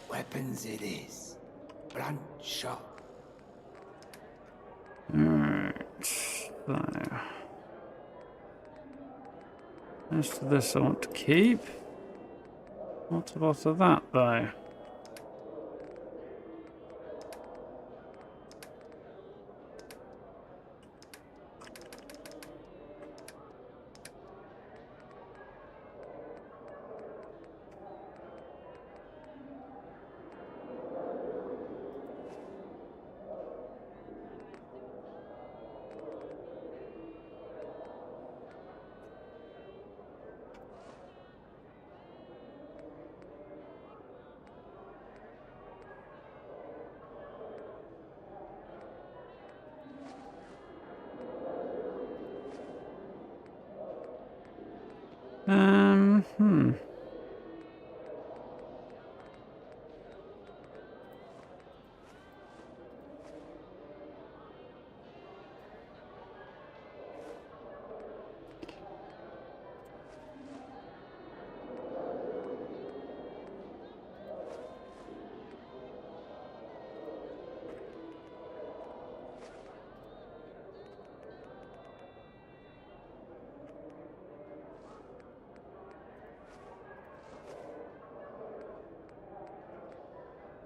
Weapons it is. Blunt shot. Alright. So. Most of this I want to keep. Not a lot of that, though. Hmm.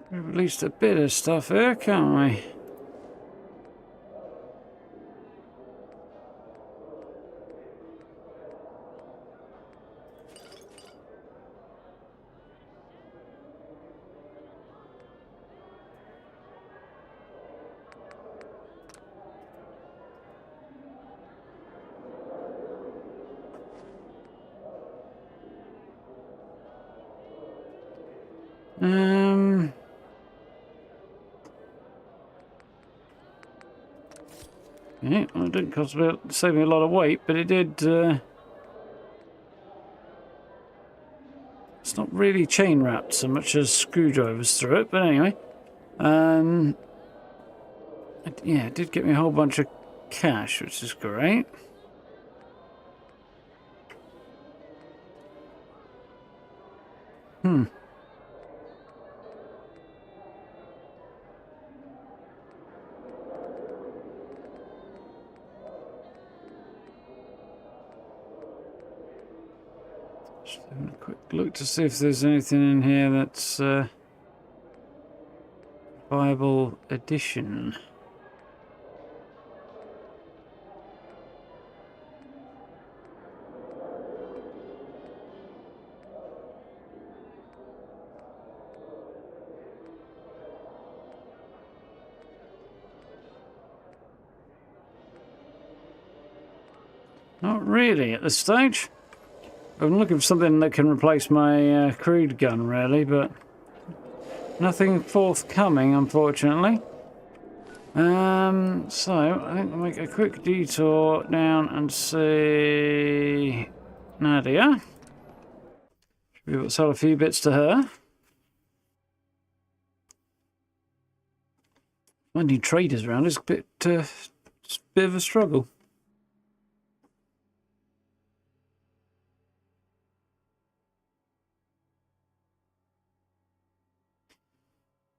We've released a bit of stuff here, can't we? Yeah, well, it didn't save me a lot of weight, but it did. It's not really chain wrapped so much as screwdrivers through it, but anyway. Yeah, it did get me a whole bunch of cash, which is great. Just having a quick look to see if there's anything in here that's viable addition. Not really at this stage. I'm looking for something that can replace my crude gun, really, but nothing forthcoming, unfortunately. So I think I'll make a quick detour down and see Nadia. Should be able to sell a few bits to her. Finding traders around is a bit of a struggle.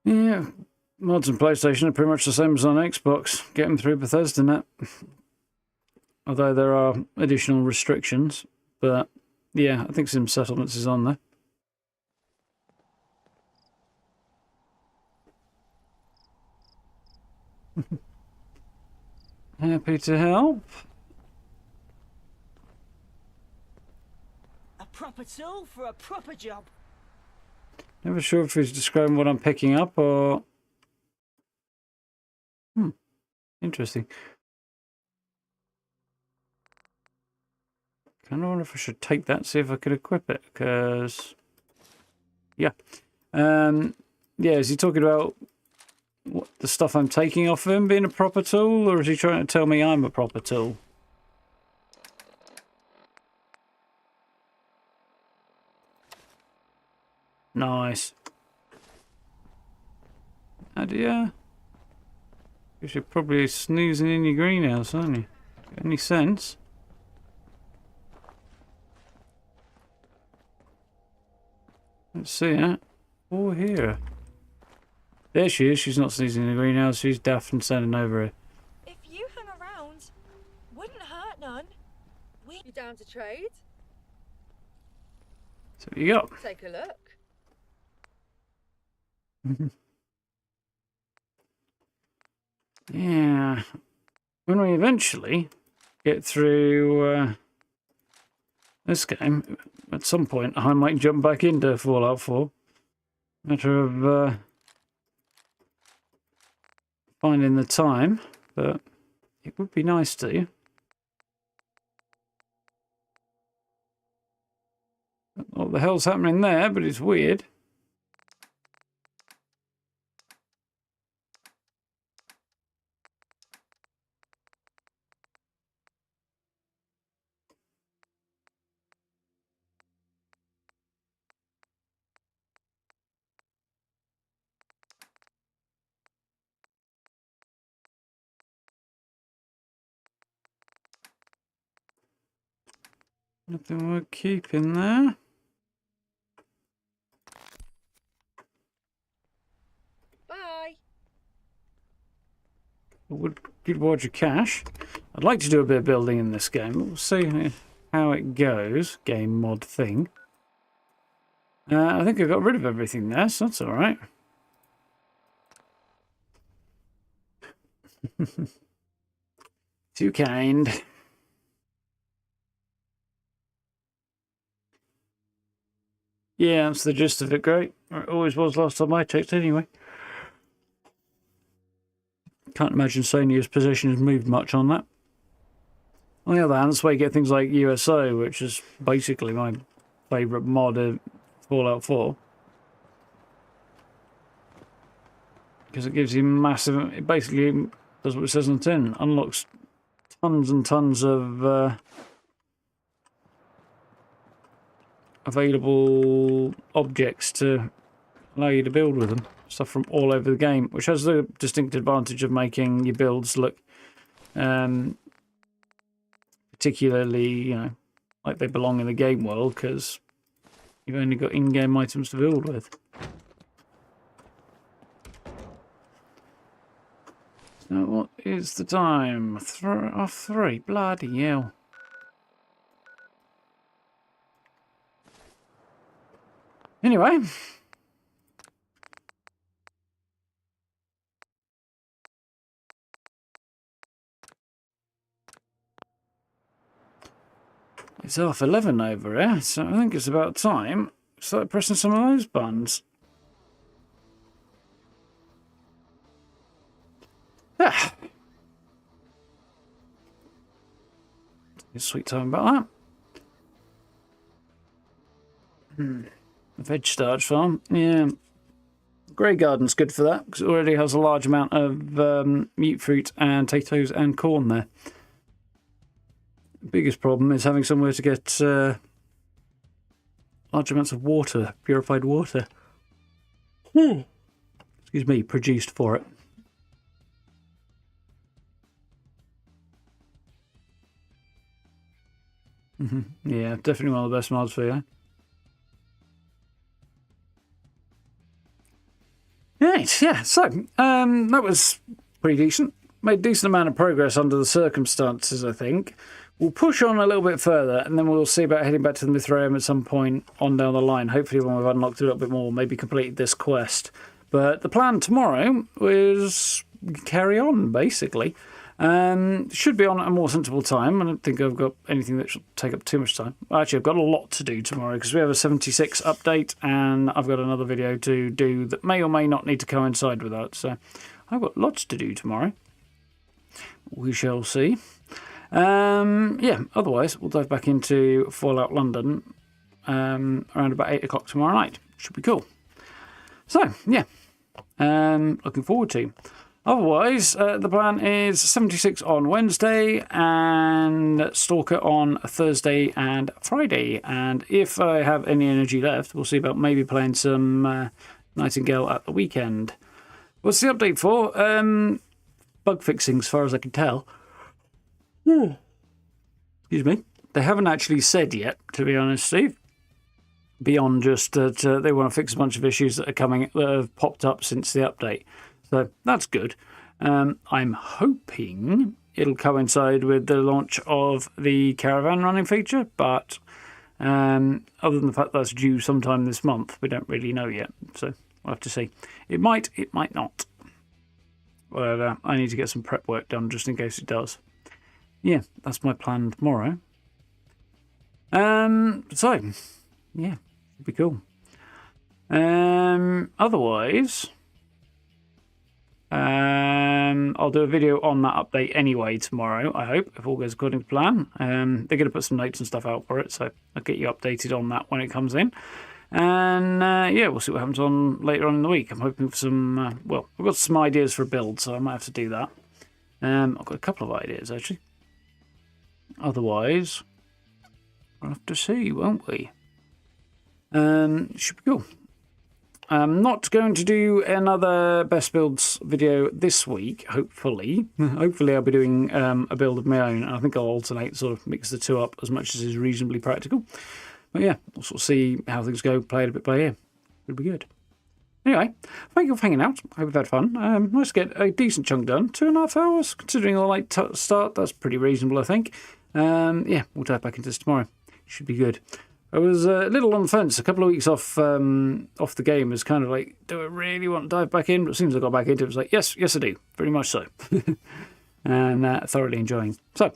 Yeah, mods on PlayStation are pretty much the same as on Xbox. Get them through Bethesda Net. Although there are additional restrictions. But yeah, I think some settlements is on there. Happy to help. A proper tool for a proper job. Never sure if he's describing what I'm picking up or... Interesting. Kind of wonder if I should take that, see if I could equip it, because... Yeah. Yeah, is he talking about what, the stuff I'm taking off of him being a proper tool, or is he trying to tell me I'm a proper tool? Nice. Nadia? You're probably snoozing in your greenhouse, aren't you? Any sense? Let's see that. Oh, here. There she is. She's not sneezing in the greenhouse. She's daft and standing over her. If you hung around, wouldn't hurt none. You down to trade? So what you got? Take a look. Yeah. When we eventually get through this game, at some point I might jump back into Fallout 4. Matter of finding the time, but it would be nice to. What the hell's happening there, but it's weird. Nothing we're keeping there. Bye. I would give watch of cash. I'd like to do a bit of building in this game. We'll see how it goes. Game mod thing. I think I got rid of everything there, so that's alright. Too kind. Yeah, that's the gist of it, great. Or it always was last time I checked anyway. Can't imagine Sonya's position has moved much on that. On the other hand, that's why you get things like USO, which is basically my favourite mod of Fallout 4. Because it gives you massive... It basically does what it says on the tin. Unlocks tons and tons of... available objects to allow you to build with them. stuff from all over the game, which has the distinct advantage of making your builds look particularly, you know, like they belong in the game world, because you've only got in-game items to build with. So what is the time? 3. Bloody hell. Anyway. It's 11:30 over here, so I think it's about time to start pressing some of those buttons. Ah. Sweet time about that. The veg starch farm, yeah. Grey Garden's good for that, because it already has a large amount of mute fruit and potatoes and corn there. The biggest problem is having somewhere to get large amounts of water, purified water. Excuse me, produced for it. Yeah, definitely one of the best mods for you. Right, yeah, so that was pretty decent. Made a decent amount of progress under the circumstances, I think. We'll push on a little bit further, and then we'll see about heading back to the Mithraeum at some point on down the line. Hopefully when we've unlocked a little bit more, maybe completed this quest. But the plan tomorrow is carry on, basically. Should be on at a more sensible time. I don't think I've got anything that should take up too much time. Actually, I've got a lot to do tomorrow because we have a 76 update and I've got another video to do that may or may not need to coincide with that. So I've got lots to do tomorrow. We shall see. Yeah, otherwise, we'll dive back into Fallout London around about 8 o'clock tomorrow night. Should be cool. So, yeah, looking forward to. Otherwise, the plan is 76 on Wednesday and Stalker on Thursday and Friday. And if I have any energy left, we'll see about maybe playing some Nightingale at the weekend. What's the update for? Bug fixing, as far as I can tell. Excuse me. They haven't actually said yet, to be honest, Steve. Beyond just that they want to fix a bunch of issues that have popped up since the update. So that's good. I'm hoping it'll coincide with the launch of the caravan running feature, but other than the fact that's due sometime this month, we don't really know yet. So we'll have to see. It might not. But I need to get some prep work done just in case it does. Yeah, that's my plan tomorrow. So, yeah, should be cool. Otherwise, I'll do a video on that update anyway tomorrow, I hope, if all goes according to plan. They're going to put some notes and stuff out for it, so I'll get you updated on that when it comes in. And yeah, we'll see what happens on later on in the week. I'm hoping for some, well, I've got some ideas for a build, so I might have to do that. I've got a couple of ideas, actually. Otherwise, we'll have to see, won't we? Should be cool. I'm not going to do another best builds video this week, hopefully. Hopefully I'll be doing a build of my own. I think I'll alternate, sort of mix the two up as much as is reasonably practical. But yeah, we'll sort of see how things go, play it a bit by ear. It'll be good. Anyway, thank you for hanging out. Hope you've had fun. Nice to get a decent chunk done. 2.5 hours, considering the late start. That's pretty reasonable, I think. Yeah, we'll dive back into this tomorrow. Should be good. I was a little on the fence. A couple of weeks off the game. It was kind of like, do I really want to dive back in? But as soon as I got back into it, it was like, yes, I do. Very much so. And thoroughly enjoying. So,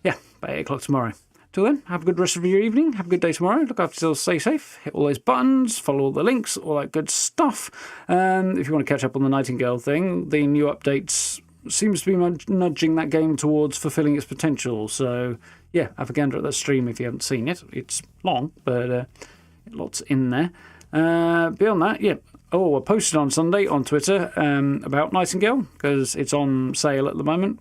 yeah, by 8 o'clock tomorrow. Till then, have a good rest of your evening. Have a good day tomorrow. Look after yourselves, stay safe. Hit all those buttons, follow all the links, all that good stuff. If you want to catch up on the Nightingale thing, the new updates seems to be nudging that game towards fulfilling its potential. So, yeah, have a gander at that stream if you haven't seen it. It's long, but lots in there. Beyond that, yeah. Oh, I posted on Sunday on Twitter about Nightingale because it's on sale at the moment.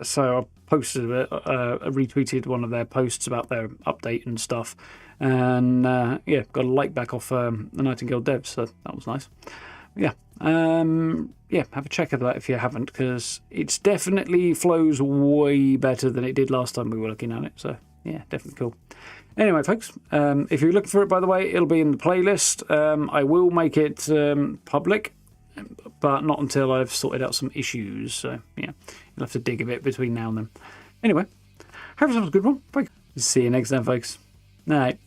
So I posted retweeted one of their posts about their update and stuff. And yeah, got a like back off the Nightingale devs, so that was nice. yeah, have a check of that if you haven't, because it's definitely flows way better than it did last time we were looking at it. So yeah, definitely cool. Anyway, folks, if you're looking for it, by the way, it'll be in the playlist. I will make it public, but not until I've sorted out some issues. So yeah, you'll have to dig a bit between now and then. Anyway, have yourselves a good one. Bye. See you next time, folks. Night.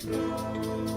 Thank you.